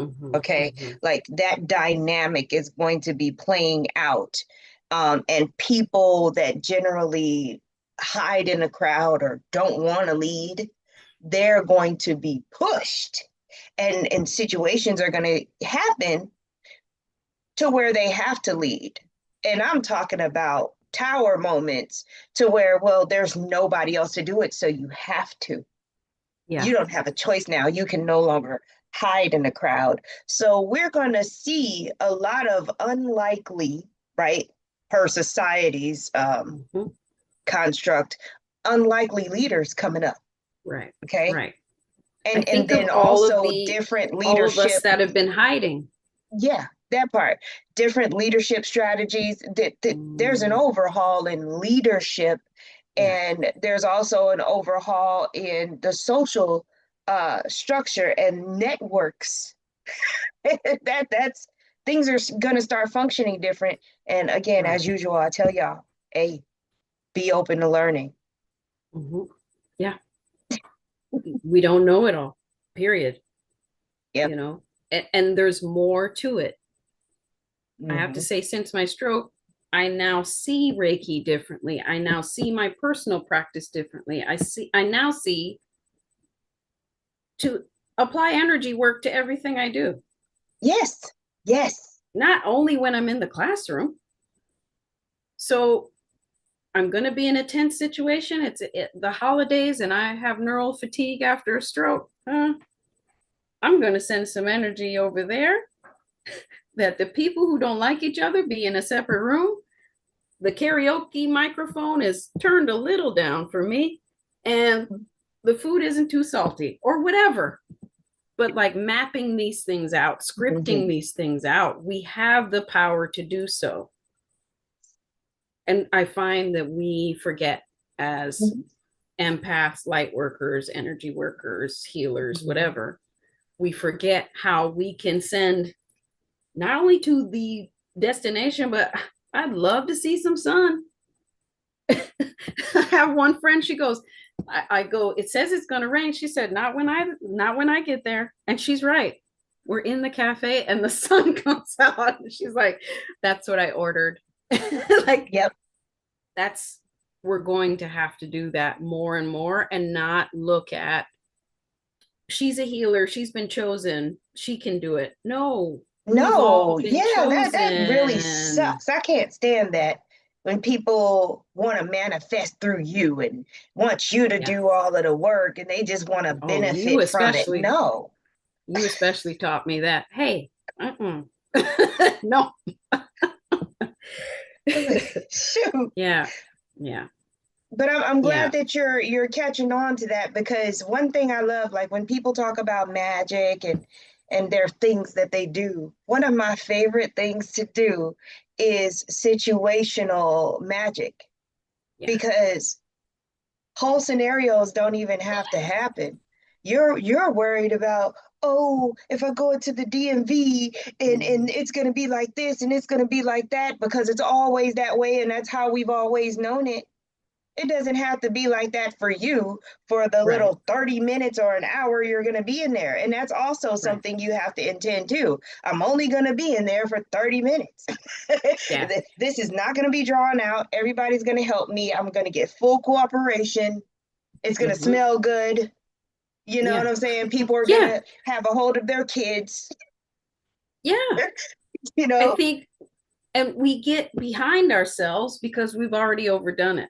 Mm-hmm. Okay, Mm-hmm. like that dynamic is going to be playing out. And people that generally hide in a crowd or don't want to lead, they're going to be pushed. And situations are going to happen to where they have to lead. And I'm talking about tower moments to where, well, there's nobody else to do it, so you have to. Yeah. You don't have a choice now. You can no longer hide in the crowd. So we're going to see a lot of unlikely, right, per society's Mm-hmm. construct, unlikely leaders coming up. Right. Okay. Right. I And think of then also different all of us leadership. that have been hiding. Yeah, that part. Different leadership strategies. That there's an Mm, overhaul in leadership, yeah. and there's also an overhaul in the social structure and networks. That's things are going to start functioning different. And again, Right. as usual, I tell y'all, hey, be open to learning. Mm-hmm. Yeah. We don't know it all, period. Yep. You know, and there's more to it. I have to Hmm. say, since my stroke, I now see Reiki differently. I now see my personal practice differently. I now see to apply energy work to everything I do, Yes. Yes. not only when I'm in the classroom. So I'm going to be in a tense situation. The holidays and I have neural fatigue after a stroke. I'm going to send some energy over there that the people who don't like each other be in a separate room. The karaoke microphone is turned a little down for me, and the food isn't too salty or whatever. But like mapping these things out, scripting Hmm. these things out, we have the power to do so. And I find that we forget as empaths, light workers, energy workers, healers, Hmm. whatever, we forget how we can send not only to the destination, but I'd love to see some sun. I have one friend, she goes, I go, it says it's going to rain. She said, not when I get there. And she's right. We're in the cafe and the sun comes out. She's like, that's what I ordered. Like, Yep. that's, we're going to have to do that more and more and not look at, she's a healer, she's been chosen, she can do it. No, we've all No, been yeah, that really chosen. sucks. I can't stand that when people want to manifest through you and want you to Yeah. do all of the work and they just want to Oh, you benefit from it. especially, No. you especially taught me that. Hey, no. Shoot. Yeah. Yeah. But I'm glad Yeah. that you're catching on to that, because one thing I love, like when people talk about magic and their things that they do, one of my favorite things to do is situational magic, Yeah. because whole scenarios don't even have to happen. You're worried about, oh, if I go into the DMV and it's going to be like this and it's going to be like that, because it's always that way and that's how we've always known it. It doesn't have to be like that for you for the Right. little 30 minutes or an hour you're going to be in there. And that's also Right. something you have to intend to. I'm only going to be in there for 30 minutes. Yeah. This is not going to be drawn out. Everybody's going to help me. I'm going to get full cooperation. It's going to Mm-hmm. smell good. You know what Yeah. I'm saying? People are going Yeah. to have a hold of their kids, Yeah. you I know? think, and we get behind ourselves because we've already overdone it.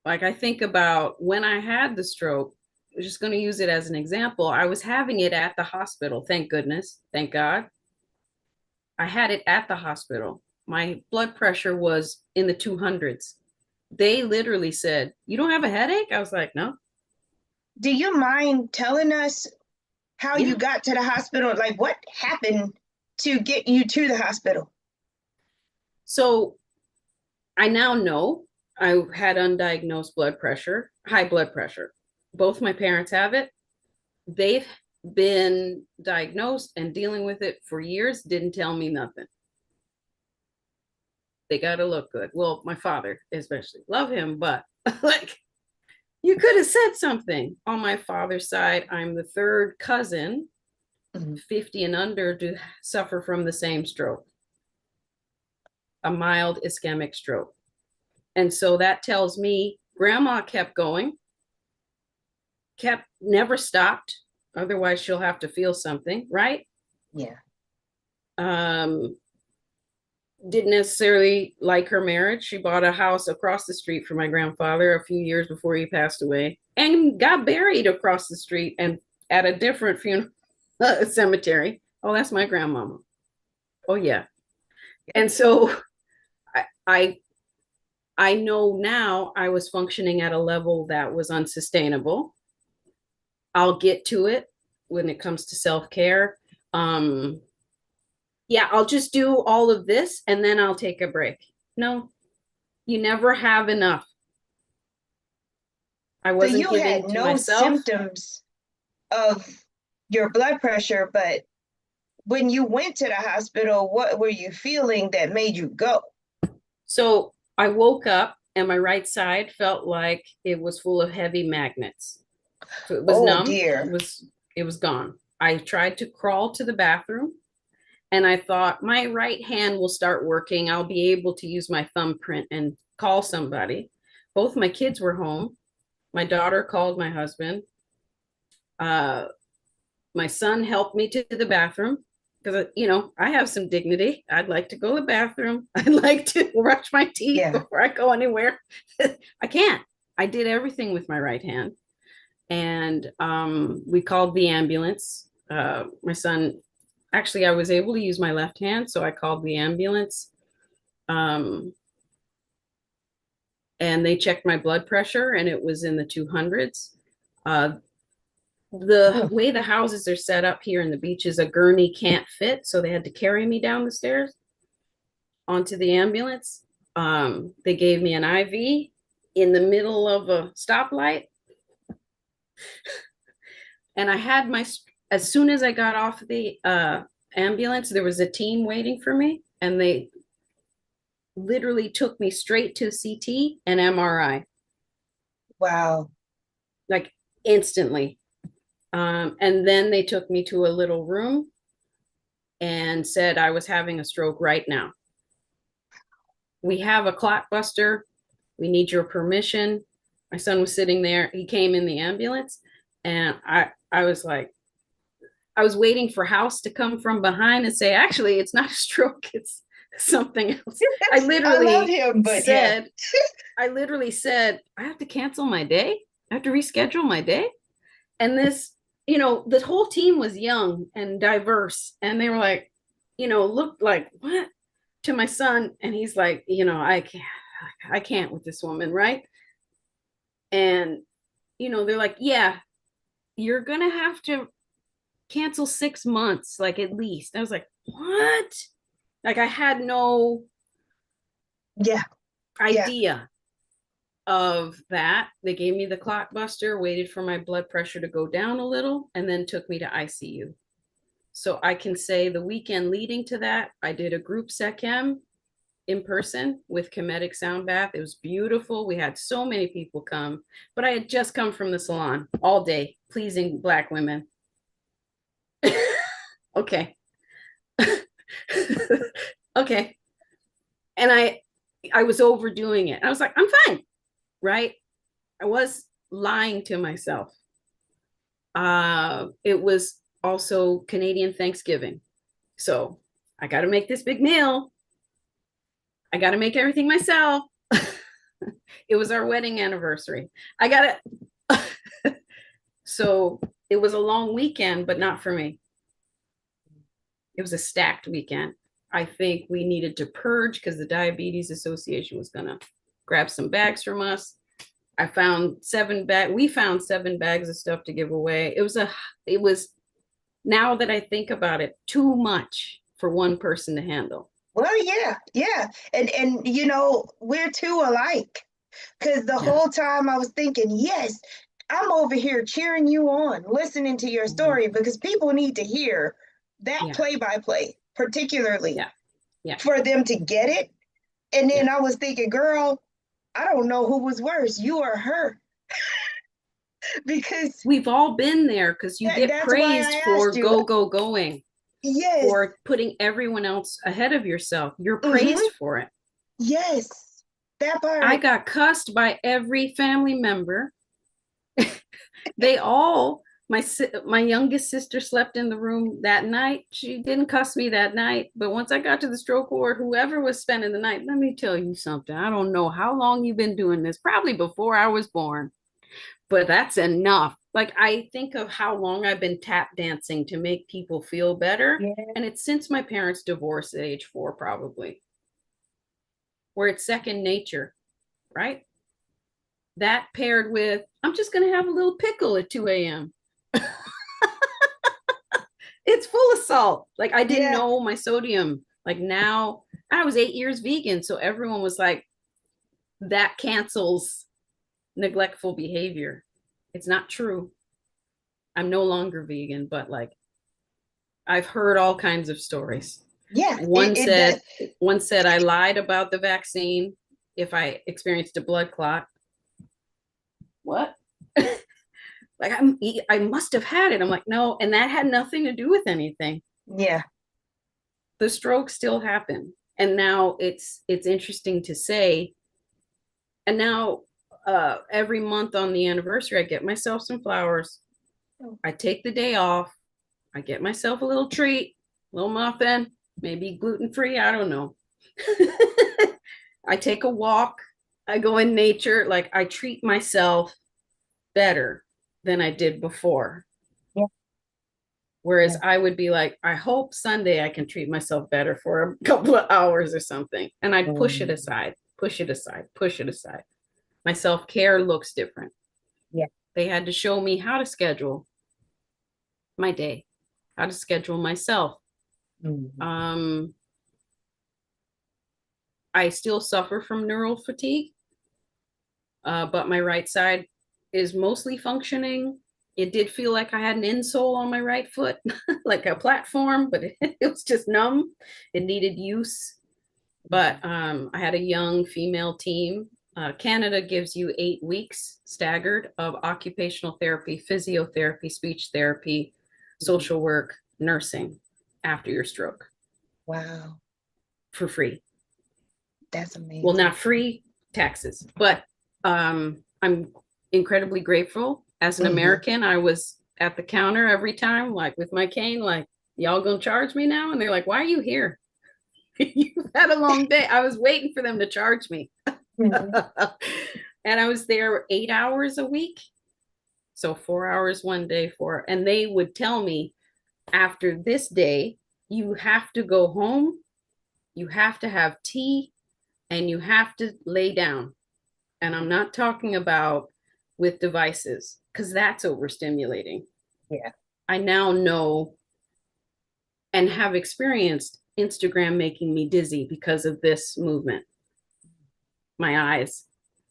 Like I think about when I had the stroke, I'm just going to use it as an example. I was having it at the hospital. Thank goodness. Thank God. I had it at the hospital. My blood pressure was in the 200s. They literally said, "You don't have a headache?" I was like, "No." Do you mind telling us how you Yeah. got to the hospital? Like, what happened to get you to the hospital? So I now know I had undiagnosed blood pressure, high blood pressure. Both my parents have it. They've been diagnosed and dealing with it for years, didn't tell me nothing. They got to look good. Well, my father, especially, love him, but like, you could have said something. On my father's side, I'm the third cousin, Mhm. 50 and under, to suffer from the same stroke, a mild ischemic stroke. And so that tells me grandma kept going, kept, never stopped. Otherwise, she'll have to feel something, right? Yeah. Um, didn't necessarily like her marriage. She bought a house across the street from my grandfather a few years before he passed away and got buried across the street and at a different funeral cemetery. Oh, that's my grandmama. Oh yeah. And so I, I I know now I was functioning at a level that was unsustainable. I'll get to it when it comes to self-care. Um, yeah, I'll just do all of this and then I'll take a break. No, you never have enough. I So wasn't you had giving to no myself. symptoms of your blood pressure, but when you went to the hospital, what were you feeling that made you go? So I woke up and my right side felt like it was full of heavy magnets. So it was Oh numb. dear. It was gone. I tried to crawl to the bathroom and I thought my right hand will start working. I'll be able to use my thumbprint and call somebody. Both my kids were home. My daughter called my husband. Uh, my son helped me to the bathroom because I have some dignity. I'd like to go to the bathroom. I'd like to brush my teeth Yeah. before I go anywhere. I can't. I did everything with my right hand, and we called the ambulance. My son, actually, I was able to use my left hand, so I called the ambulance. Um, and they checked my blood pressure, and it was in the 200s. Uh, the Ooh. way the houses are set up here in the beaches, a gurney can't fit, so they had to carry me down the stairs onto the ambulance. They gave me an IV in the middle of a stoplight, and I had my, as soon as I got off the ambulance, there was a team waiting for me, and they literally took me straight to CT and MRI, Wow. like instantly. And then they took me to a little room and said I was having a stroke right now. We have a clot buster. We need your permission. My son was sitting there. He came in the ambulance, and I was like, I was waiting for House to come from behind and say, actually, it's not a stroke, it's something else. I I love literally him, but yeah. said, I literally said, I have to cancel my day. I have to reschedule my day. And this, the whole team was young and diverse. And they were like, looked like, what? To my son. And he's like, I can't with this woman, right? And, they're like, yeah, you're going to have to cancel 6 months, like at least. I was like, what? Like I had no Yeah. idea of that. They gave me the clot buster, waited for my blood pressure to go down a little, and then took me to ICU. So I can say the weekend leading to that, I did a group SECM in person with Comedic Sound Bath. It was beautiful. We had so many people come, but I had just come from the salon all day, pleasing Black women. Okay. Okay. And I was overdoing it. I was like, I'm fine. Right. I was lying to myself. It was also Canadian Thanksgiving. So I got to make this big meal. I got to make everything myself. It was our wedding anniversary. I got to. So it was a long weekend, but not for me. It was a stacked weekend. I think we needed to purge because the Diabetes Association was going to grab some bags from us. We found 7 bags of stuff to give away. It was, now that I think about it, too much for one person to handle. Well, yeah. And we're two alike. Because the whole time I was thinking, yes, I'm over here cheering you on, listening to your story, because people need to hear that play-by-play, particularly for them to get it. And then I was thinking, girl, I don't know who was worse, you or her. Because we've all been there, because you get praised for going. Yes. For putting everyone else ahead of yourself. You're praised for it. Yes. That part. I got cussed by every family member. They all, my youngest sister slept in the room that night. She didn't cuss me that night. But once I got to the stroke ward, whoever was spending the night, let me tell you something. I don't know how long you've been doing this, probably before I was born. But that's enough. Like I think of how long I've been tap dancing to make people feel better. Yeah. And it's since my parents divorced at age 4, probably, where it's second nature, right? That paired with, I'm just going to have a little pickle at 2 a.m. It's full of salt. Like I didn't know my sodium. Like now I was 8 years vegan. So everyone was like, that cancels neglectful behavior. It's not true. I'm no longer vegan, but like I've heard all kinds of stories. Yeah. One said I lied about the vaccine if I experienced a blood clot. What? Like I must have had it. I'm like, no, and that had nothing to do with anything. Yeah. The stroke still happened. And now it's interesting to say. And now every month on the anniversary, I get myself some flowers. I take the day off. I get myself a little treat, a little muffin, maybe gluten-free, I don't know. I take a walk. I go in nature. Like I treat myself better than I did before. Yeah. Whereas I would be like, I hope Sunday I can treat myself better for a couple of hours or something. And I'd push it aside, push it aside, push it aside. My self-care looks different. Yeah. They had to show me how to schedule my day, how to schedule myself. Mm-hmm. I still suffer from neural fatigue, but my right side is mostly functioning. It did feel like I had an insole on my right foot, like a platform, but it was just numb. It needed use. But I had a young female team. Canada gives you 8 weeks staggered of occupational therapy, physiotherapy, speech therapy, social work, nursing after your stroke. Wow. For free. That's amazing. Well, not free, taxes, but I'm incredibly grateful. As an American, I was at the counter every time, like with my cane, like, y'all gonna charge me now? And they're like, why are you here? You've had a long day. I was waiting for them to charge me. And I was there 8 hours a week. So 4 hours one day, and they would tell me, after this day, you have to go home, you have to have tea, and you have to lay down. And I'm not talking about with devices, because that's overstimulating. Yeah. I now know and have experienced Instagram making me dizzy because of this movement. My eyes.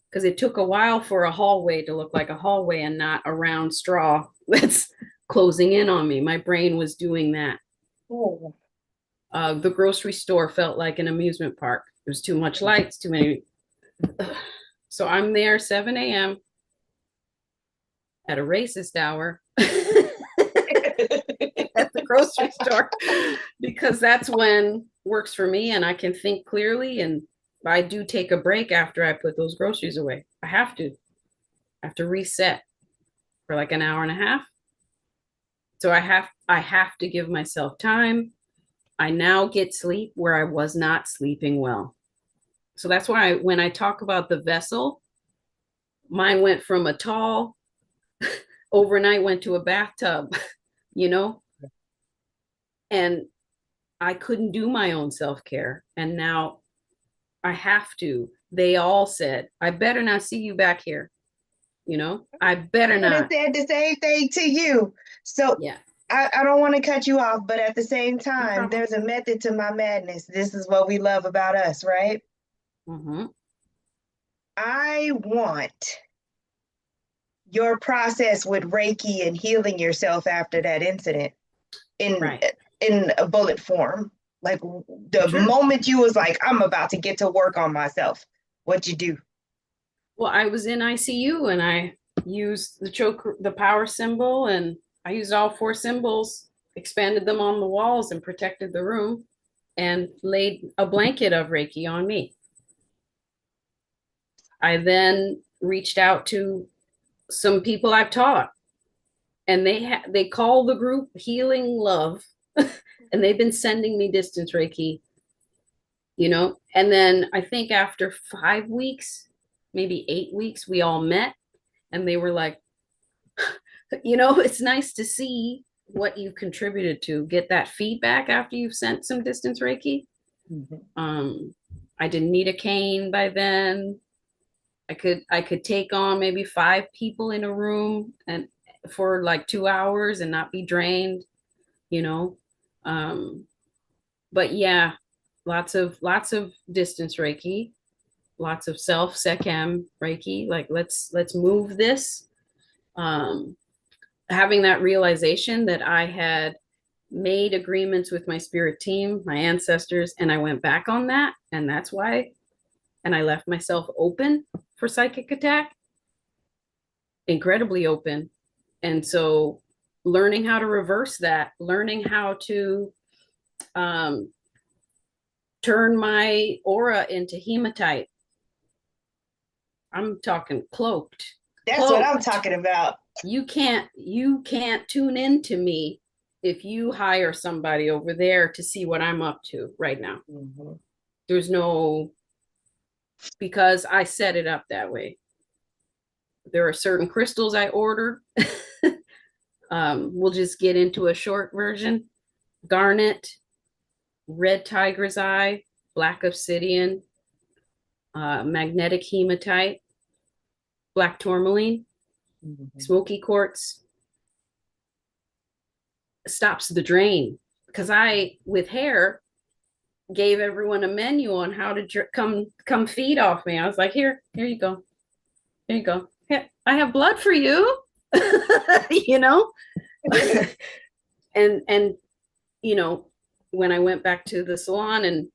Because it took a while for a hallway to look like a hallway and not a round straw that's closing in on me. My brain was doing that. Oh. The grocery store felt like an amusement park. There's too much lights, too many. So I'm there 7 a.m. at a racist hour at the grocery store, because that's when works for me and I can think clearly. And I do take a break after I put those groceries away. I have to reset for like an hour and a half. So I have to give myself time. I now get sleep where I was not sleeping well. So that's why when I talk about the vessel, mine went from a tall overnight, went to a bathtub, you know, and I couldn't do my own self-care. And now I have to. They all said, I better not see you back here. You know, I better not. Said the same thing to you. So yeah, I don't want to cut you off, but at the same time, no there's a method to my madness. This is what we love about us, right? I want your process with Reiki and healing yourself after that incident in a bullet form. Like the moment you was like, I'm about to get to work on myself. What'd you do? Well, I was in ICU and I used the power symbol, and I used all 4 symbols, expanded them on the walls and protected the room, and laid a blanket of Reiki on me. I then reached out to some people I've taught, and they call the group Healing Love, and they've been sending me distance Reiki, you know. And then I think after 5 weeks, maybe 8 weeks, we all met, and they were like, you know, it's nice to see what you contributed to, get that feedback after you've sent some distance Reiki. I didn't need a cane by then. I could take on maybe 5 people in a room and for like 2 hours and not be drained, you know. But yeah, lots of distance Reiki, lots of self Sekhem Reiki. Like let's move this. Having that realization that I had made agreements with my spirit team, my ancestors, and I went back on that, and that's why. And I left myself open for psychic attack, incredibly open. And so learning how to reverse that, learning how to turn my aura into hematite. I'm talking cloaked. That's what I'm talking about. You can't tune into me if you hire somebody over there to see what I'm up to right now. There's no, because I set it up that way. There are certain crystals I order. We'll just get into a short version. Garnet, red tiger's eye, black obsidian, magnetic hematite, black tourmaline, smoky quartz. Stops the drain. Because I, with hair, gave everyone a menu on how to come feed off me. I was like, here you go. Here you go. Here, I have blood for you. you know? And you know, when I went back to the salon and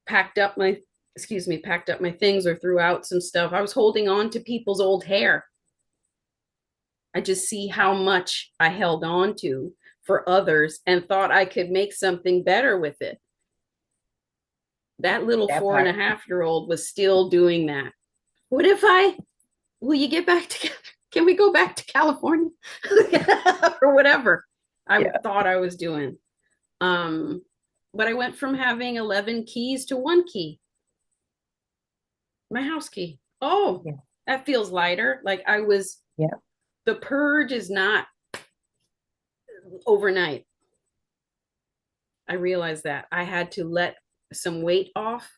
packed up my things or threw out some stuff, I was holding on to people's old hair. I just see how much I held on to for others and thought I could make something better with it. That little That 4.5-year-old was still doing that. What if will you get back together? Can we go back to California? Or whatever I thought I was doing. But I went from having 11 keys to 1 key. My house key. Oh, that feels lighter. Like I was, the purge is not overnight. I realized that I had to let some weight off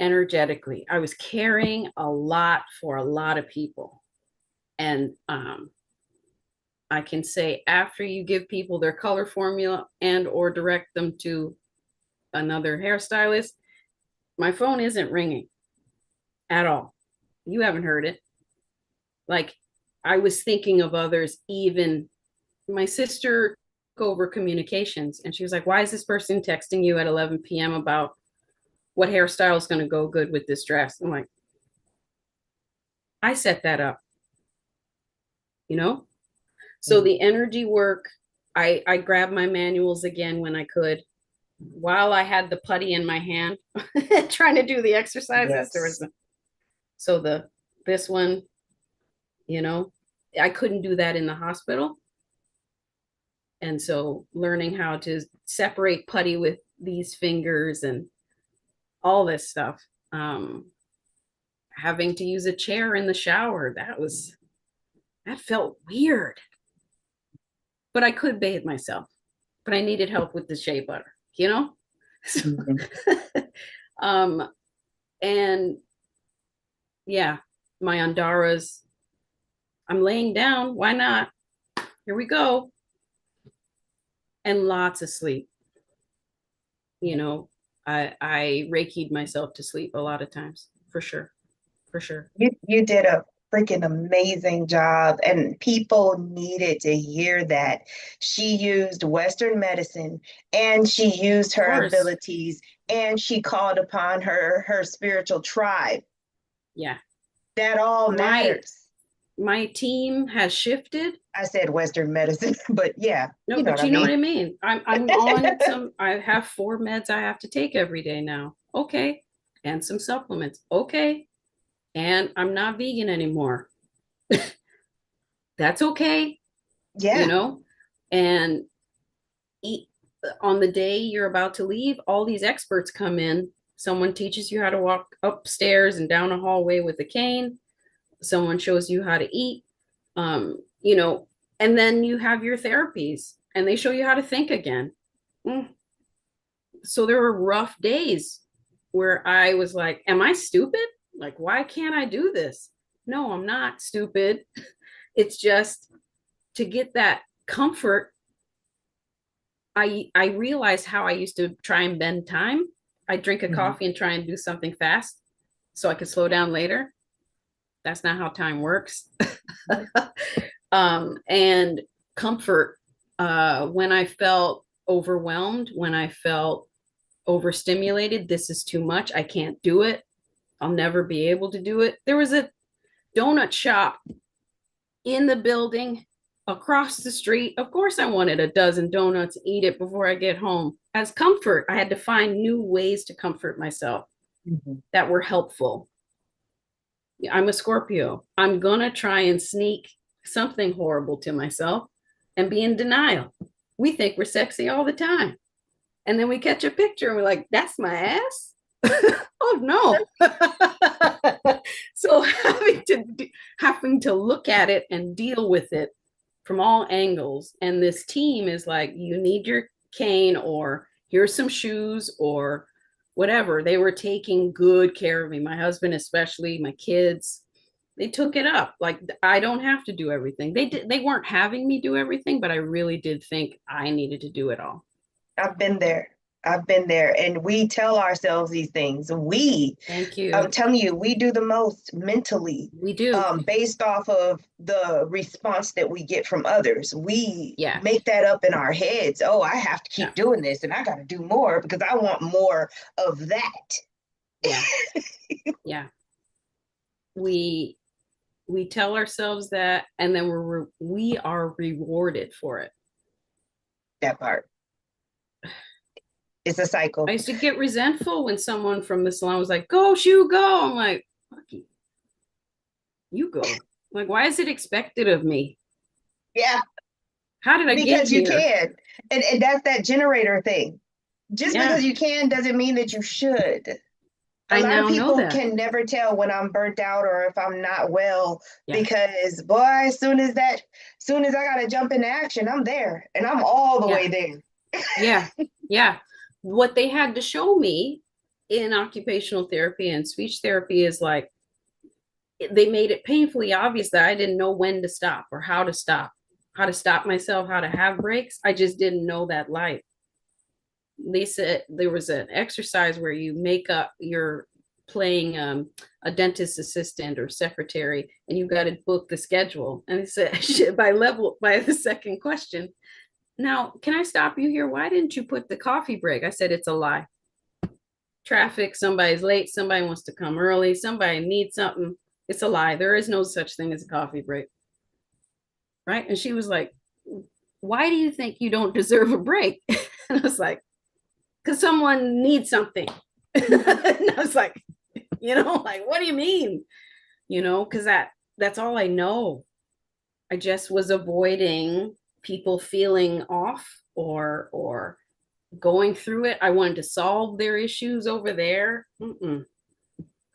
energetically. I was carrying a lot for a lot of people. And I can say after you give people their color formula and or direct them to another hairstylist, my phone isn't ringing at all. You haven't heard it. Like I was thinking of others. Even my sister took over communications and she was like, why is this person texting you at 11 p.m. about what hairstyle is going to go good with this dress? I'm like, I set that up, you know? So the energy work, I grabbed my manuals again when I could, while I had the putty in my hand, trying to do the exercises. So this one, you know, I couldn't do that in the hospital. And so learning how to separate putty with these fingers and all this stuff, having to use a chair in the shower, that felt weird. But I could bathe myself, but I needed help with the shea butter, you know? And yeah, my Andaras, I'm laying down. Why not? Here we go. And lots of sleep. You know, I Reiki'd myself to sleep a lot of times, for sure. For sure. You did a freaking amazing job, and people needed to hear that. She used Western medicine and she used her abilities and she called upon her spiritual tribe. Yeah. That all matters. My team has shifted. I said Western medicine, but yeah. No, but you know what I mean. I'm on some, I have 4 meds I have to take every day now. Okay. And some supplements. Okay. And I'm not vegan anymore. That's okay. Yeah. You know, and on the day you're about to leave, all these experts come in. Someone teaches you how to walk upstairs and down a hallway with a cane. Someone shows you how to eat, you know, and then you have your therapies and they show you how to think again. So there were rough days where I was like, am I stupid? Like, why can't I do this? No, I'm not stupid. It's just to get that comfort. I realized how I used to try and bend time. I'd drink a coffee and try and do something fast so I could slow down later. That's not how time works. And comfort, when I felt overwhelmed, when I felt overstimulated, this is too much. I can't do it. I'll never be able to do it. There was a donut shop in the building across the street. Of course, I wanted a dozen donuts, eat it before I get home. As comfort, I had to find new ways to comfort myself that were helpful. I'm a Scorpio. I'm going to try and sneak something horrible to myself and be in denial. We think we're sexy all the time. And then we catch a picture and we're like, that's my ass? Oh, no. So having to look at it and deal with it from all angles. And this team is like, you need your cane, or here's some shoes, or whatever. They were taking good care of me. My husband, especially, my kids, they took it up. Like, I don't have to do everything. They weren't having me do everything, but I really did think I needed to do it all. I've been there. I've been there, and we tell ourselves these things. Thank you. I'm telling you, we do the most mentally, We do. based off of the response that we get from others. We Yeah. make that up in our heads. Oh, I have to Yeah. keep doing this, and I got to do more because I want more of that. Yeah. Yeah. We tell ourselves that, and then we are rewarded for it. That part. It's a I cycle. used to get resentful when someone from the salon was like, "Go, Shu, go." I'm like, "Fuck you, you go." Like, why is it expected of me? Yeah, How did I get because you here? can. And that's that generator thing. Just Yeah, because you can doesn't mean that you should. A I lot of now know people that. can never tell when I'm burnt out or if I'm not well Yeah, because boy, soon as I gotta jump into action, I'm there and I'm all the yeah, way there. yeah, yeah. What they had to show me in occupational therapy and speech therapy is like they made it painfully obvious that I didn't know when to stop or how to stop myself, how to have breaks. I just didn't know that life. They said there was an exercise where you make up you're playing a dentist assistant or secretary and you got to book the schedule, and they said by the second question, now can I stop you here, why didn't you put the coffee break? I said it's a lie. Traffic, somebody's late, somebody wants to come early, somebody needs something. It's a lie. There is no such thing as a coffee break. Right. And she was like, why do you think you don't deserve a break? And I was like, because someone needs something. And I was like, like, what do you mean? Because that's all I know. I just was avoiding people feeling off or going through it. I wanted to solve their issues over there. Mm-mm.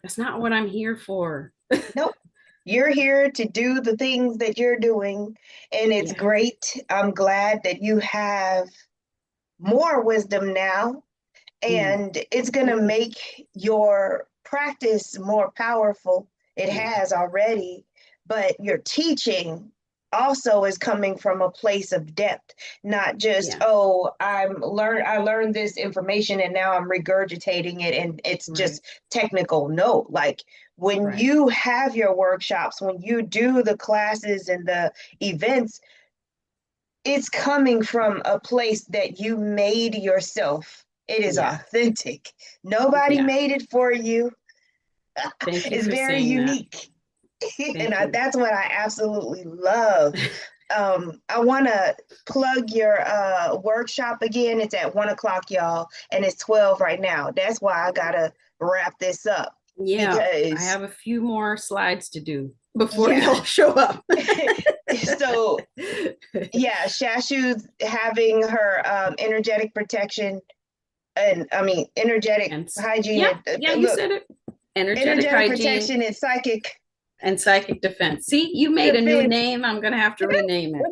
That's not what I'm here for. Nope. You're here to do the things that you're doing, and it's Yeah. great. I'm glad that you have more wisdom now, Mm. and it's going to make your practice more powerful. It Yeah. has already, but your teaching also is coming from a place of depth, not just, Yeah. oh, I learned this information and now I'm regurgitating it and it's Right. just technical. No, like when Right. you have your workshops, when you do the classes and the events, it's coming from a place that you made yourself. It is Yeah. authentic. Nobody Yeah. made it for you. Thank you It's for very saying that. unique. Thank you. That's what I absolutely love. I want to plug your workshop again. It's at 1 o'clock, y'all, and it's 12 right now. That's why I gotta wrap this up Yeah, I because have a few more slides to do before yeah. y'all show up. So yeah, Shashu's having her energetic protection and I mean energetic And hygiene. yeah, yeah, you Look, said it. Energetic energetic hygiene protection and psychic and psychic defense. See, you made a new defense. name. I'm gonna have to rename it.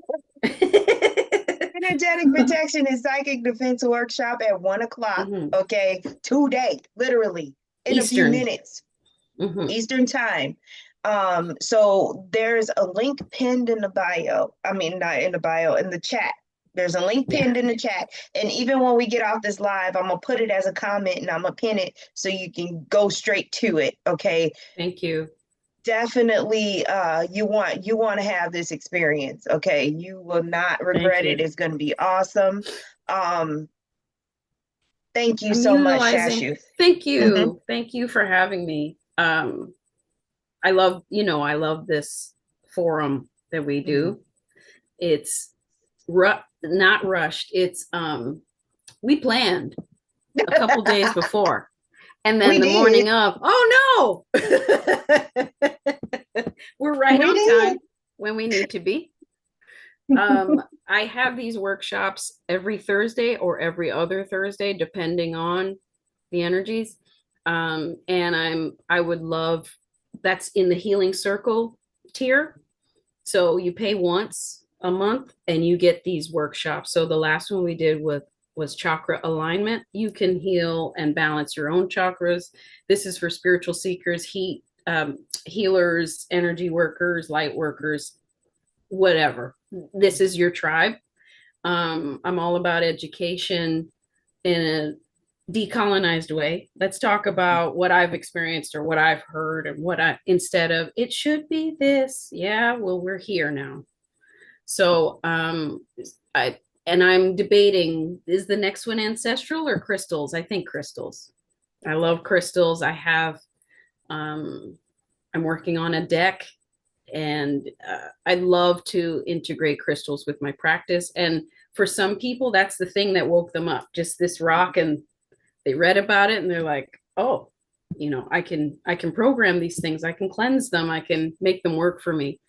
Energetic protection and psychic defense workshop at 1 o'clock. Mhm. Okay, today, literally in a few Eastern. minutes, Mhm. Eastern time. So there's a link pinned in the bio. I mean, not in the bio, in the chat. There's a link Yeah, pinned in the chat. And even when we get off this live, I'm gonna put it as a comment and I'm gonna pin it so you can go straight to it. Okay. thank you. Definitely you want to have this experience. Okay. You will not Thank regret it. you. It's gonna be awesome. Um, thank you I'm so much, utilizing. Shashu. Thank Hmm. you. Thank you for having me. I love this forum that we Hmm. do. It's not rushed. It's we planned a couple days before. And then We the did. morning of, oh no, we're right We on did. time when we need to be. I have these workshops every Thursday or every other Thursday, depending on the energies. And I would love that's in the healing circle tier. So you pay once a month and you get these workshops. So the last one we did was chakra alignment. You can heal and balance your own chakras. This is for spiritual seekers, healers, energy workers, light workers, whatever. This is your tribe. I'm all about education, in a decolonized way. Let's talk about what I've experienced or what I've heard and what I, instead of it should be this. Yeah, well, we're here now. So I'm debating, is the next one ancestral or crystals? I think crystals. I love crystals. I'm working on a deck, and I love to integrate crystals with my practice. And for some people, that's the thing that woke them up, just this rock, and they read about it and they're like, oh, I can program these things, I can cleanse them, I can make them work for me.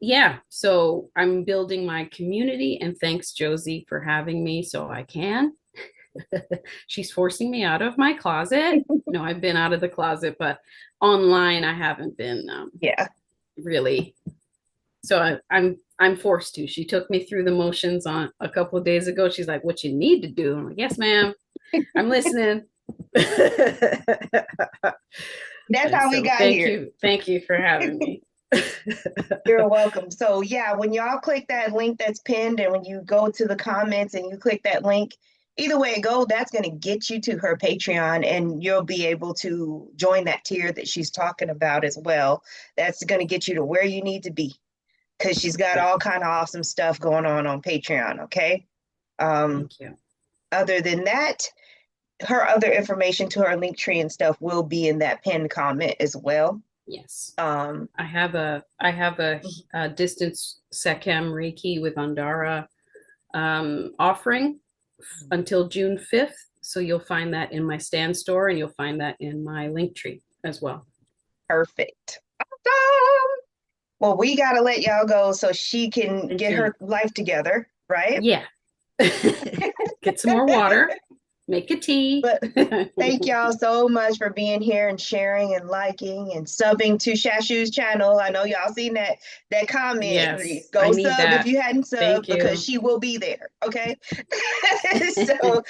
Yeah, so I'm building my community, and thanks Josie for having me so I can. She's forcing me out of my closet. No, I've been out of the closet, but online I haven't been Yeah. really. So I'm forced to. She took me through the motions on a couple of days ago. She's like, "What you need to do?" I'm like, "Yes, ma'am. I'm listening." That's how we got here. Thank you for having me. You're welcome. So yeah, when y'all click that link that's pinned, and when you go to the comments and you click that link, either way it go, that's going to get you to her Patreon, and you'll be able to join that tier that she's talking about as well. That's going to get you to where you need to be, because she's got all kind of awesome stuff going on Patreon. Okay. Thank you. Other than that, her other information to her link tree and stuff will be in that pinned comment as well. Yes. I have a distance Sekhem Reiki with Andara offering until June 5th. So you'll find that in my stand store, and you'll find that in my link tree as well. Perfect. Awesome. Well, we got to let y'all go so she can get her life together, right? Yeah. Get some more water. Make a tea. But thank y'all so much for being here and sharing and liking and subbing to Shashu's channel. I know y'all seen that comment. Yes, go sub if you hadn't subbed, because she will be there. Okay. So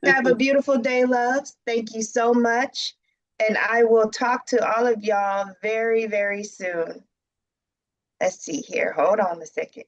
have a beautiful day, loves. Thank you so much. And I will talk to all of y'all very, very soon. Let's see here. Hold on a second.